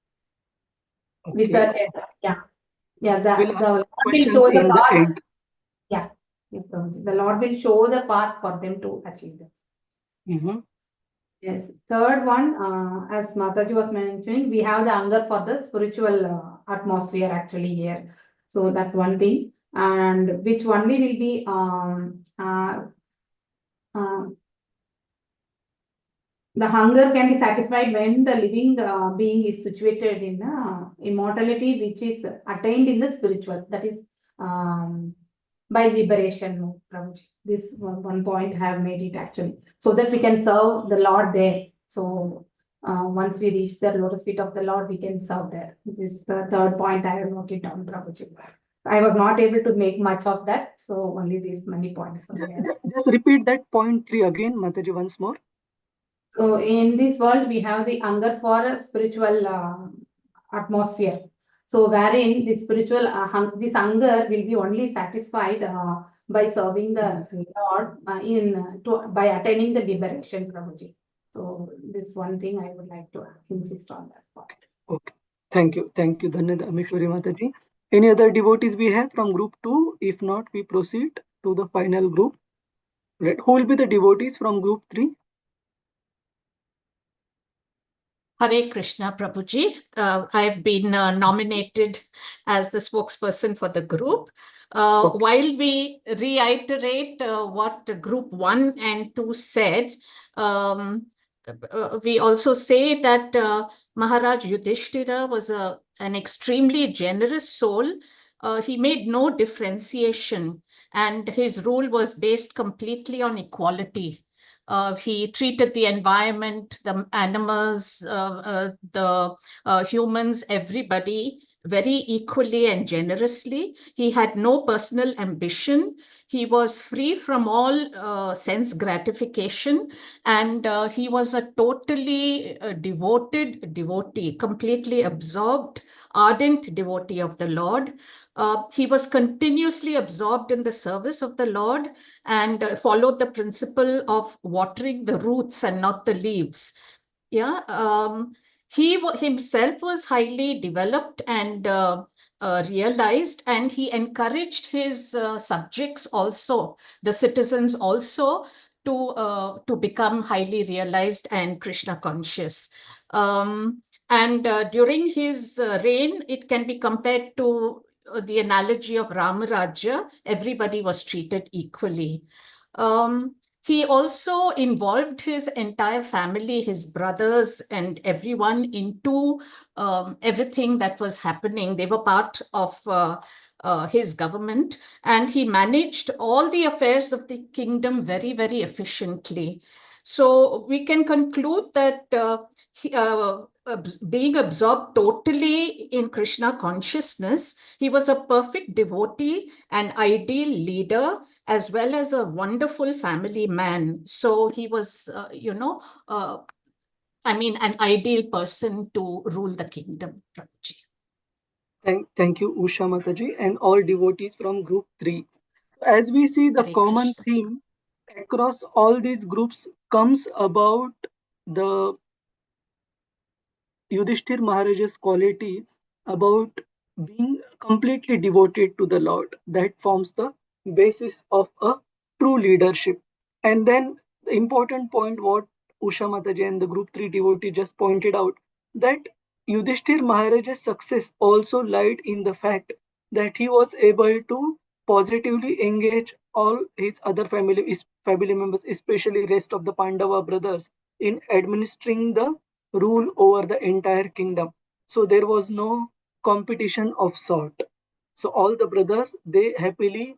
With Okay. the We'll ask Lord will questions show the in the path. end. Yeah, Prabhuji. The Lord will show the path for them to achieve them. Yes. Third one, as Mataji was mentioning, we have the hunger for the spiritual atmosphere actually here. So that one thing, and which only will be the hunger can be satisfied when the living being is situated in immortality, which is attained in the spiritual. That is by liberation, Prabhuji. This one point I have made it actually, so that we can serve the Lord there. So once we reach the lotus feet of the Lord, we can serve there. This is the third point I have noted down, Prabhuji. I was not able to make much of that, so only these many points are there. Just repeat that point 3 again, Mataji, once more. So in this world, we have the hunger for a spiritual atmosphere. So wherein the spiritual this hunger will be only satisfied by serving the Lord by attaining the liberation, Prabhuji. So this one thing I would like to insist on that point. Okay. Thank you. Thank you, Dhanyad Ameshwari Mataji. Any other devotees we have from group 2? If not, we proceed to the final group. Right. Who will be the devotees from group 3? Hare Krishna, Prabhuji. I have been nominated as the spokesperson for the group. While we reiterate what group 1 and 2 said, we also say that Maharaj Yudhishthira was an extremely generous soul. He made no differentiation, and his rule was based completely on equality. He treated the environment, the animals, the humans, everybody very equally and generously. He had no personal ambition. He was free from all sense gratification, and he was a totally devoted devotee, completely absorbed, ardent devotee of the Lord. He was continuously absorbed in the service of the Lord and followed the principle of watering the roots and not the leaves. He himself was highly developed and realized, and he encouraged his subjects also, the citizens also, to become highly realized and Krishna conscious. And during his reign, it can be compared to the analogy of Ramaraja. Everybody was treated equally. He also involved his entire family, his brothers and everyone into everything that was happening. They were part of his government, and he managed all the affairs of the kingdom very, very efficiently. So we can conclude that being absorbed totally in Krishna consciousness, he was a perfect devotee, an ideal leader, as well as a wonderful family man. So he was, an ideal person to rule the kingdom, Prabhuji. Thank you, Usha Mataji, and all devotees from group 3. As we see, the Hare common Krishna. theme across all these groups comes about the Yudhishthir Maharaj's quality about being completely devoted to the Lord. That forms the basis of a true leadership. And then the important point what Usha Mataji and the group 3 devotee just pointed out, that Yudhishthir Maharaj's success also lied in the fact that he was able to positively engage all his other family members, especially rest of the Pandava brothers, in administering the rule over the entire kingdom. So there was no competition of sort. So all the brothers, they happily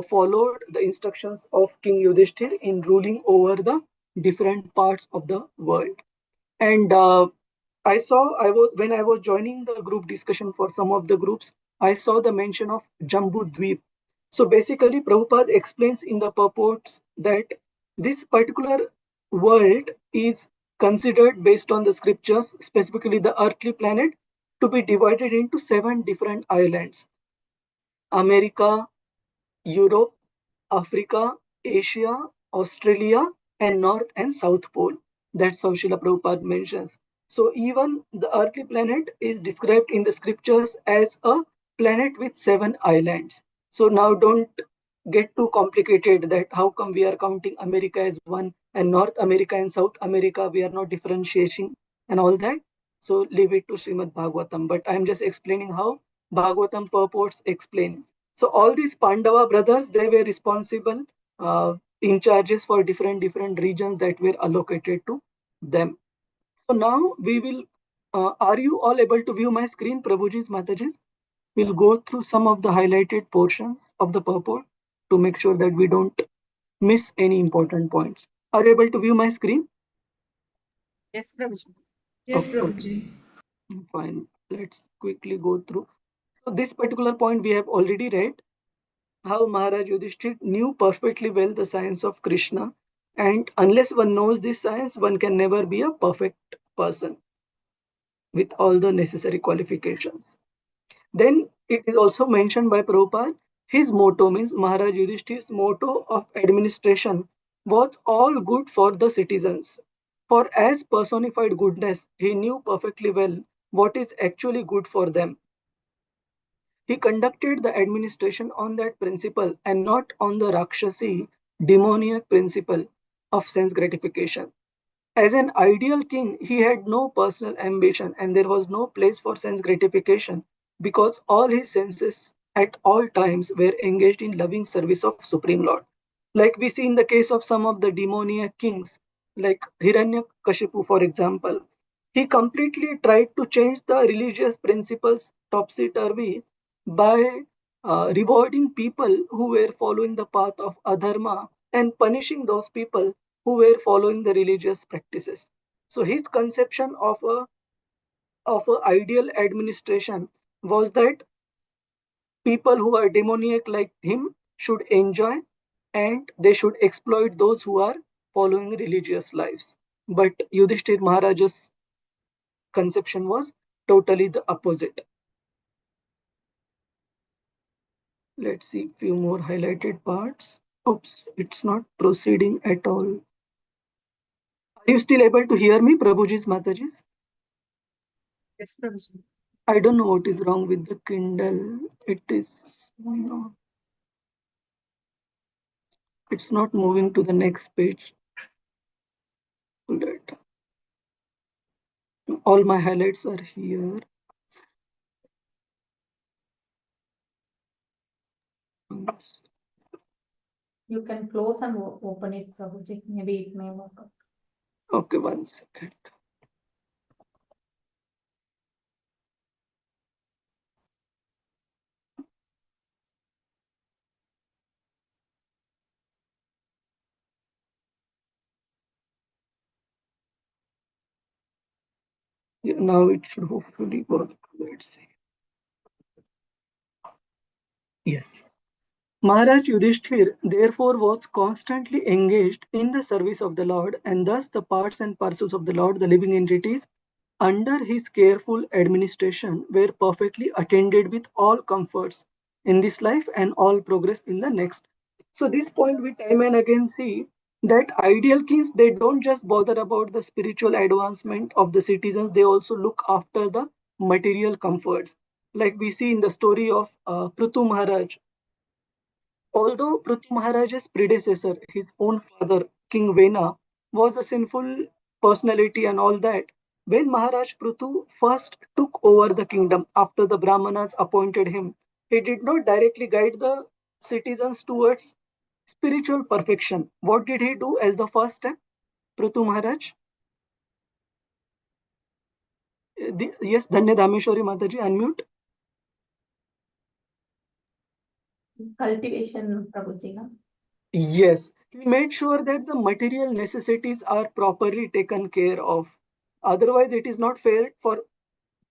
followed the instructions of King Yudhishthir in ruling over the different parts of the world. And when I was joining the group discussion for some of the groups, I saw the mention of Jambu Dweep. So basically, Prabhupada explains in the purports that this particular world is considered based on the scriptures, specifically the earthly planet, to be divided into 7 different islands: America, Europe, Africa, Asia, Australia, and North and South Pole. That's how Srila Prabhupada mentions. So even the earthly planet is described in the scriptures as a planet with 7 islands. So now don't get too complicated that how come we are counting America as one and North America and South America we are not differentiating and all that. So leave it to Srimad Bhagavatam. But I'm just explaining how Bhagavatam purports explain. So all these Pandava brothers, they were responsible in charges for different regions that were allocated to them. So now we will, are you all able to view my screen, Prabhuji's, Mataji's? We'll go through some of the highlighted portions of the purport to make sure that we don't miss any important points. Are you able to view my screen? Yes, Prabhuji. Yes, Okay. Prabhuji. Fine. Let's quickly go through. So this particular point we have already read, how Maharaj Yudhishthir knew perfectly well the science of Krishna, and unless one knows this science, one can never be a perfect person with all the necessary qualifications. Then it is also mentioned by Prabhupada, his motto means Maharaj Yudhishthir's motto of administration was all good for the citizens. For as personified goodness, he knew perfectly well what is actually good for them. He conducted the administration on that principle and not on the Rakshasi, demoniac principle of sense gratification. As an ideal king, he had no personal ambition and there was no place for sense gratification because all his senses at all times were engaged in loving service of Supreme Lord. Like we see in the case of some of the demoniac kings, like Hiranyakashipu, for example, he completely tried to change the religious principles topsy-turvy by rewarding people who were following the path of adharma and punishing those people who were following the religious practices. So his conception of a ideal administration was that people who are demoniac like him should enjoy and they should exploit those who are following religious lives. But Yudhishthir Maharaj's conception was totally the opposite. Let's see few more highlighted parts. Oops, it's not proceeding at all. Are you still able to hear me, Prabhuji's, Mataji's? Yes, Prabhuji. I don't know what is wrong with the Kindle. It's not moving to the next page. Right. All my highlights are here. You can close and open it, Prabhuji. Maybe it may work out. Okay, 1 second. Yeah, now it should hopefully work. Let's see. Yes. Maharaj Yudhishthir therefore was constantly engaged in the service of the Lord, and thus the parts and parcels of the Lord, the living entities, under his careful administration, were perfectly attended with all comforts in this life and all progress in the next. So this point we time and again see that ideal kings, they don't just bother about the spiritual advancement of the citizens, they also look after the material comforts. Like we see in the story of Prithu Maharaj. Although Prithu Maharaj's predecessor, his own father, King Vena, was a sinful personality and all that, when Maharaj Prithu first took over the kingdom after the Brahmanas appointed him, he did not directly guide the citizens towards spiritual perfection. What did he do as the first step? Prithu Maharaj? Yes, Dhanya Dhameshwari Mataji, unmute. Cultivation, Prabhuji, no? Yes, he made sure that the material necessities are properly taken care of. Otherwise, it is not fair for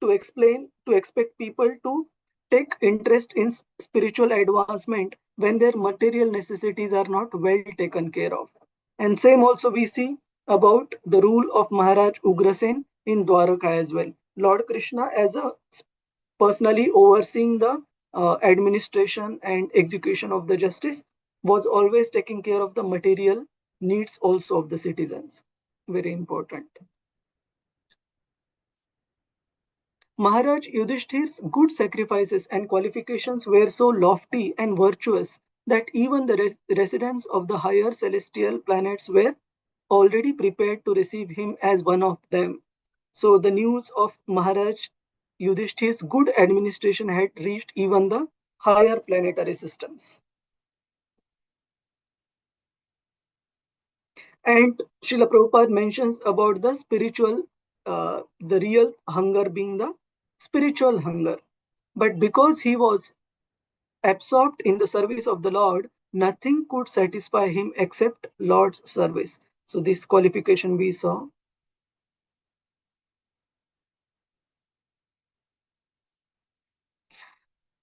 to expect people to take interest in spiritual advancement when their material necessities are not well taken care of. And same also we see about the rule of Maharaj Ugrasen in Dwaraka as well. Lord Krishna as a personally overseeing the administration and execution of the justice was always taking care of the material needs also of the citizens. Very important. Maharaj Yudhishthir's good sacrifices and qualifications were so lofty and virtuous that even the residents of the higher celestial planets were already prepared to receive him as one of them. So the news of Maharaj Yudhishthir's good administration had reached even the higher planetary systems. And Srila Prabhupada mentions about the spiritual, the real hunger being the spiritual hunger. But because he was absorbed in the service of the Lord, nothing could satisfy him except Lord's service. So this qualification we saw.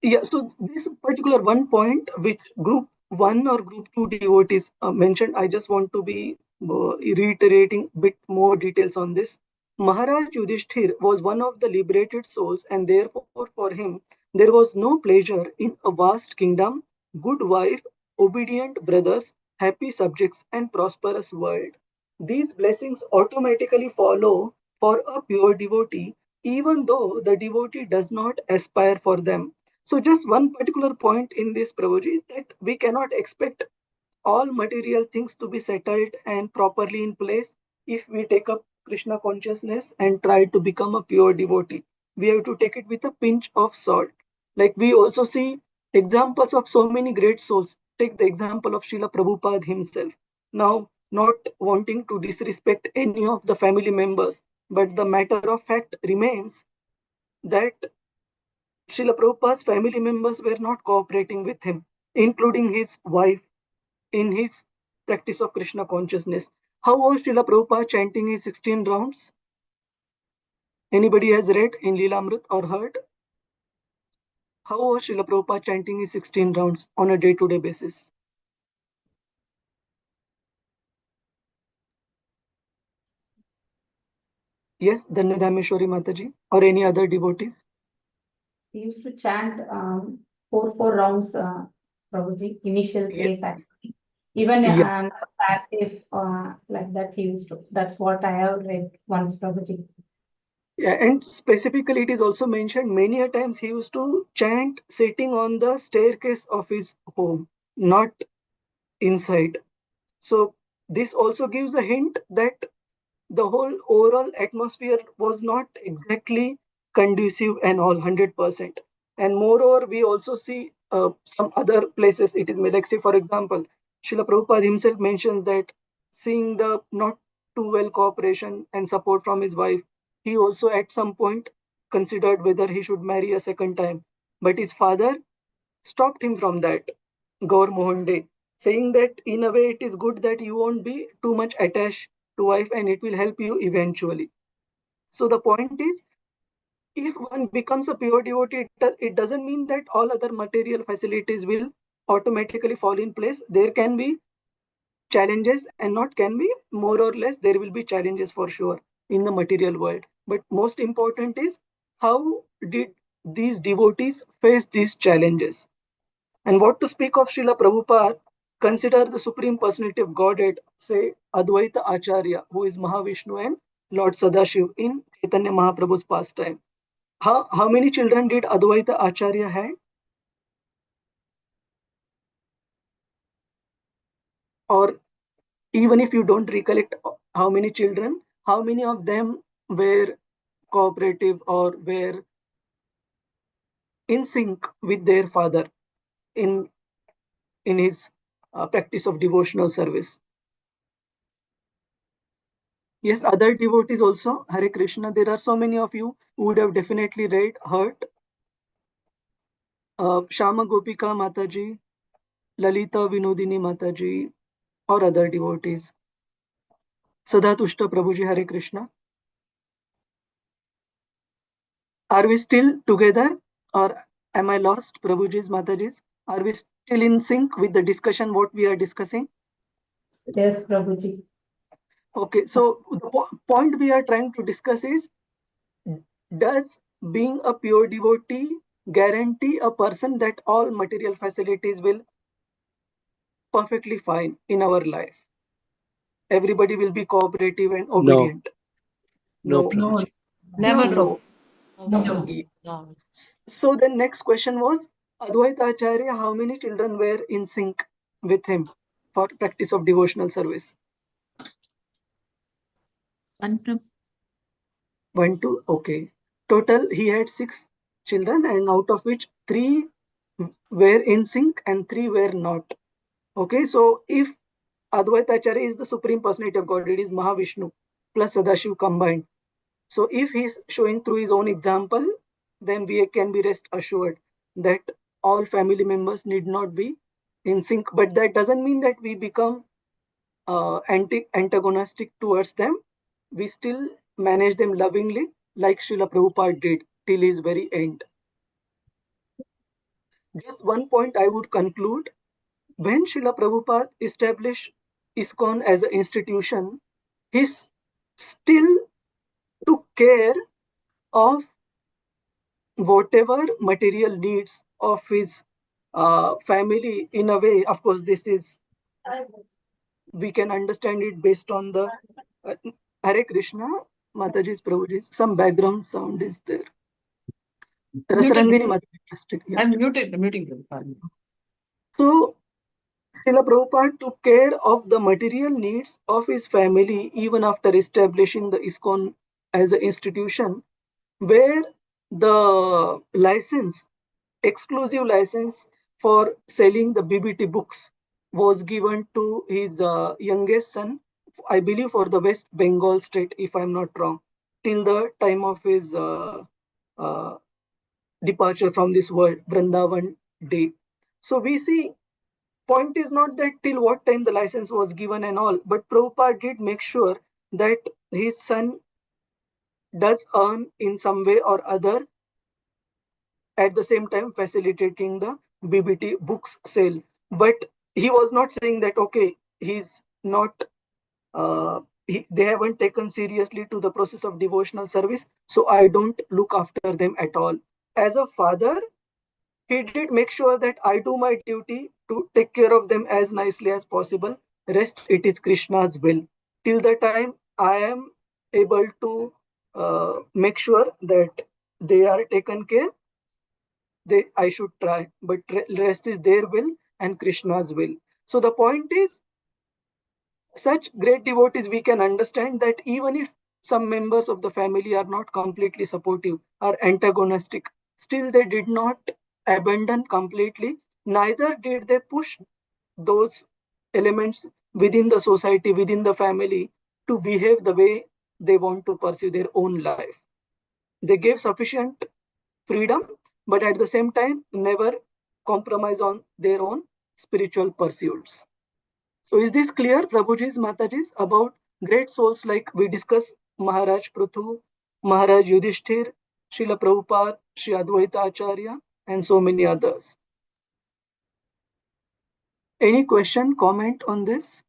Yeah, so this particular one point which group one or group two devotees mentioned, I just want to be reiterating bit more details on this. Maharaj Yudhishthir was one of the liberated souls, and therefore for him there was no pleasure in a vast kingdom, good wife, obedient brothers, happy subjects, and prosperous world. These blessings automatically follow for a pure devotee, even though the devotee does not aspire for them. So just one particular point in this, Prabhuji, that we cannot expect all material things to be settled and properly in place if we take up Krishna consciousness and try to become a pure devotee. We have to take it with a pinch of salt. Like we also see examples of so many great souls. Take the example of Srila Prabhupada himself. Now, not wanting to disrespect any of the family members, but the matter of fact remains that Srila Prabhupada's family members were not cooperating with him, including his wife, in his practice of Krishna consciousness. How was Srila Prabhupada chanting his 16 rounds? Anybody has read in Leelamrit or heard? How was Srila Prabhupada chanting his 16 rounds on a day-to-day basis? Yes, Dhanadhameshwari Mataji or any other devotees? He used to chant four rounds, Prabhuji, initial Yeah. phase actually. Even Yeah. practice like that he used to. That's what I have read once, Prabhuji. Yeah, and specifically it is also mentioned many a times he used to chant sitting on the staircase of his home, not inside. So this also gives a hint that the whole overall atmosphere was not exactly conducive and all 100%. And moreover, we also see some other places it is made. Like say, for example, Srila Prabhupada himself mentions that seeing the not too well cooperation and support from his wife, he also at some point considered whether he should marry a second time. But his father stopped him from that, Gaur Mohan Dey, saying that in a way it is good that you won't be too much attached to wife and it will help you eventually. So the point is, if one becomes a pure devotee, it doesn't mean that all other material facilities will automatically fall in place. There can be challenges and not can be more or less there will be challenges for sure in the material world. But most important is how did these devotees face these challenges? And what to speak of Srila Prabhupada, consider the Supreme Personality of Godhead, say Advaita Acharya, who is Mahavishnu and Lord Sadashiv in Chaitanya Mahaprabhu's pastime. How many children did Advaita Acharya have? Or even if you don't recollect how many children, how many of them were cooperative or were in sync with their father in his practice of devotional service? Yes, other devotees also. Hare Krishna. There are so many of you who would have definitely read, heard. Shama Gopika Mataji. Lalita Vinodini Mataji, or other devotees. Sadhatushta Prabhuji, Hare Krishna. Are we still together, or am I lost, Prabhuji's, Mataji's? Are we still in sync with the discussion, what we are discussing? Yes, Prabhuji. Okay, so the point we are trying to discuss is, does being a pure devotee guarantee a person that all material facilities will perfectly fine in our life? Everybody will be cooperative and obedient? No, No. Prabhuji. Never, No. Prabhu. No. No. So the next question was, Advaita Acharya, how many children were in sync with him for practice of devotional service? One, two, okay. Total, he had 6 children, and out of which 3 were in sync and 3 were not. Okay, so if Advaita Acharya is the Supreme Personality of God, it is Mahavishnu plus Sadashiv combined. So if he's showing through his own example, then we can be rest assured that all family members need not be in sync. But that doesn't mean that we become antagonistic towards them. We still manage them lovingly, like Srila Prabhupada did till his very end. Just one point I would conclude. When Srila Prabhupada established ISKCON as an institution, he still took care of whatever material needs of his family. In a way, of course, this is, we can understand it based on the uh, Hare Krishna, Mataji's, Prabhuji's. Some background sound is there. Rasarangini Mataji. Yeah. I'm muting Prabhupada. So, Srila Prabhupada took care of the material needs of his family even after establishing the ISKCON as an institution, where the license, exclusive license for selling the BBT books, was given to his youngest son, I believe for the West Bengal state, if I'm not wrong, till the time of his uh, departure from this world, Vrindavan day. So we see, point is not that till what time the license was given and all, but Prabhupada did make sure that his son does earn in some way or other, at the same time facilitating the BBT books sale. But he was not saying that, okay, he's not, they haven't taken seriously to the process of devotional service, so I don't look after them at all. As a father, he did make sure that I do my duty to take care of them as nicely as possible. Rest, it is Krishna's will. Till the time I am able to make sure that they are taken care, I should try. But rest is their will and Krishna's will. So the point is, such great devotees, we can understand that even if some members of the family are not completely supportive, are antagonistic, still they did not abandon completely, neither did they push those elements within the society, within the family, to behave the way they want to pursue their own life. They gave sufficient freedom, but at the same time, never compromise on their own spiritual pursuits. So is this clear, Prabhuji's, Mataji's, about great souls like we discussed, Maharaj Prithu, Maharaj Yudhishthir, Srila Prabhupada, Sri Advaita Acharya, and so many others? Any question, comment on this?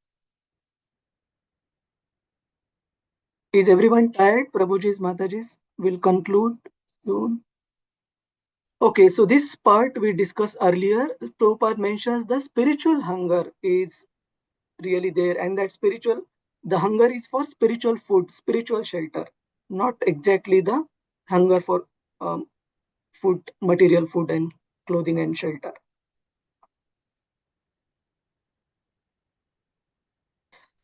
Is everyone tired? Prabhuji's, Mataji's will conclude soon. Okay, so this part we discussed earlier. Prabhupada mentions the spiritual hunger is really there, and that the hunger is for spiritual food, spiritual shelter, not exactly the hunger for food, material food and clothing and shelter.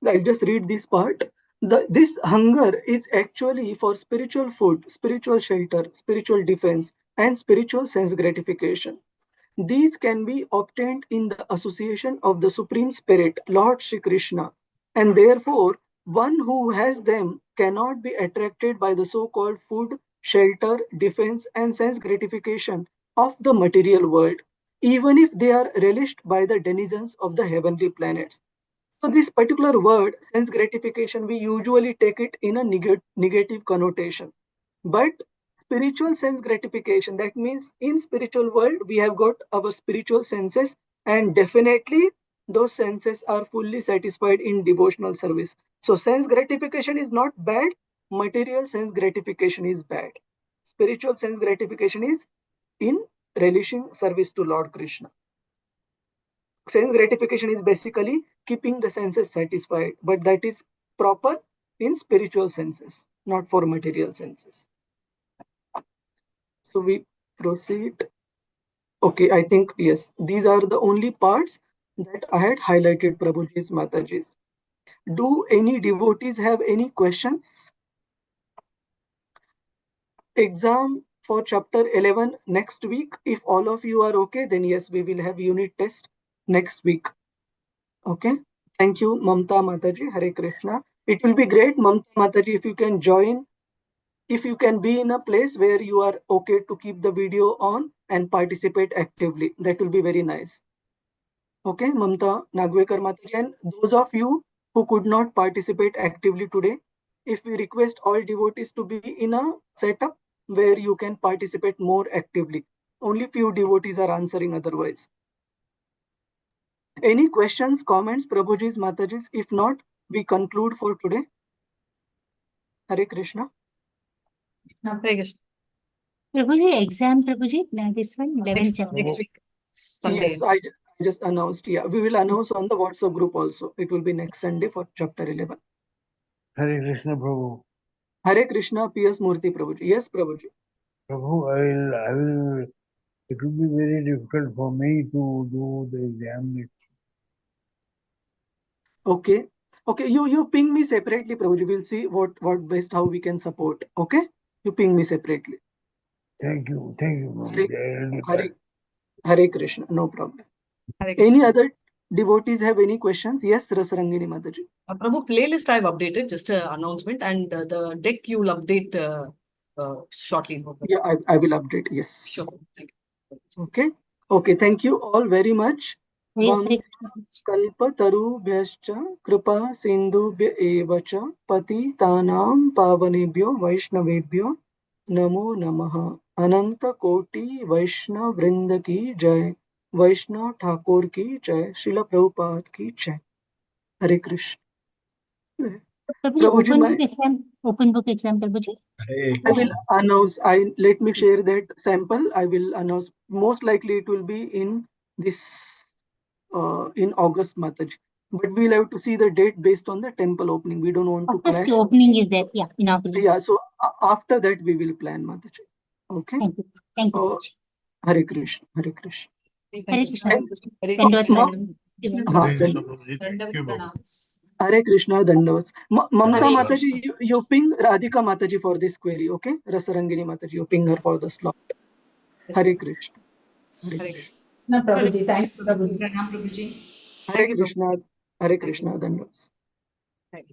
I'll just read this part. This hunger is actually for spiritual food, spiritual shelter, spiritual defense, and spiritual sense gratification. These can be obtained in the association of the Supreme Spirit, Lord Shri Krishna, and therefore one who has them cannot be attracted by the so-called food, shelter, defense, and sense gratification of the material world. even if they are relished by the denizens of the heavenly planets. So this particular word, sense gratification, we usually take it in a negative connotation. But spiritual sense gratification, that means in spiritual world, we have got our spiritual senses, and definitely those senses are fully satisfied in devotional service. So sense gratification is not bad, material sense gratification is bad. Spiritual sense gratification is in relishing service to Lord Krishna. Sense gratification is basically keeping the senses satisfied, but that is proper in spiritual senses, not for material senses. So we proceed. Okay, I think yes, these are the only parts that I had highlighted, Prabhuji's, Mataji's. Do any devotees have any questions? Exam for chapter 11 next week. If all of you are okay, then yes, we will have unit test next week. Okay. Thank you, Mamta Mataji. Hare Krishna. It will be great, Mamta Mataji, if you can join, if you can be in a place where you are okay to keep the video on and participate actively. That will be very nice. Okay, Mamta Nagwekar Mataji. And those of you who could not participate actively today, if we request all devotees to be in a setup where you can participate more actively. Only few devotees are answering otherwise. Any questions, comments, Prabhuji's, Mataji's? If not, we conclude for today. Hare Krishna. Hare Krishna. Prabhuji, exam, Prabhuji, this one, 11 chapter. Next week, Sunday. Yes, I just announced. Yeah, we will announce on the WhatsApp group also. It will be next Sunday for chapter 11. Hare Krishna, Prabhu. Hare Krishna, P.S. Murthy, Prabhuji. Yes, Prabhuji. Prabhu, I will, it will be very difficult for me to do the exam. Okay. Okay, you ping me separately, Prabhuji. We'll see what best, how we can support. Okay? You ping me separately. Thank you, Prabhuji. Hare Krishna, no problem. Hare Krishna. Any other devotees have any questions? Yes, Rasarangini Mataji. Prabhu, playlist I've updated, just an announcement, and the deck you'll update shortly. Yeah, I will update. Yes. Sure. Thank you. Okay. Okay. Thank you all very much. कल्पतरुभ्यश्च कृपा सिन्धुभ्य एव च पतितानां पावनेभ्यो वैष्णवेभ्यो नमो नमः। अनंत कोटि वैष्णव वृंद की जय। वैष्णव ठाकुर की जय। श्रील प्रभुपाद की जय। हरे Krishna. Prabhuji, open book exam, Prabhuji. I will announce. Let me share that sample. I will announce. Most likely it will be in this in August, Mataji. But we'll have to see the date based on the temple opening. We don't want to clash. The opening is there. Yeah, inauguration. Yeah. So after that we will plan, Mataji. Okay. Thank you. Thank you. Hare Krishna. Hare Krishna. Hare Krishna. Hare Krishna, Dandavats. Mamta Mataji, you ping Radhika Mataji for this query, okay? Rasarangini Mataji, you ping her for the slot. Hare Krishna. Hare Krishna. No, Prabhuji, thank you, Prabhuji. Pranam, Prabhuji. Hare Krishna. Hare Krishna, Dandavats. I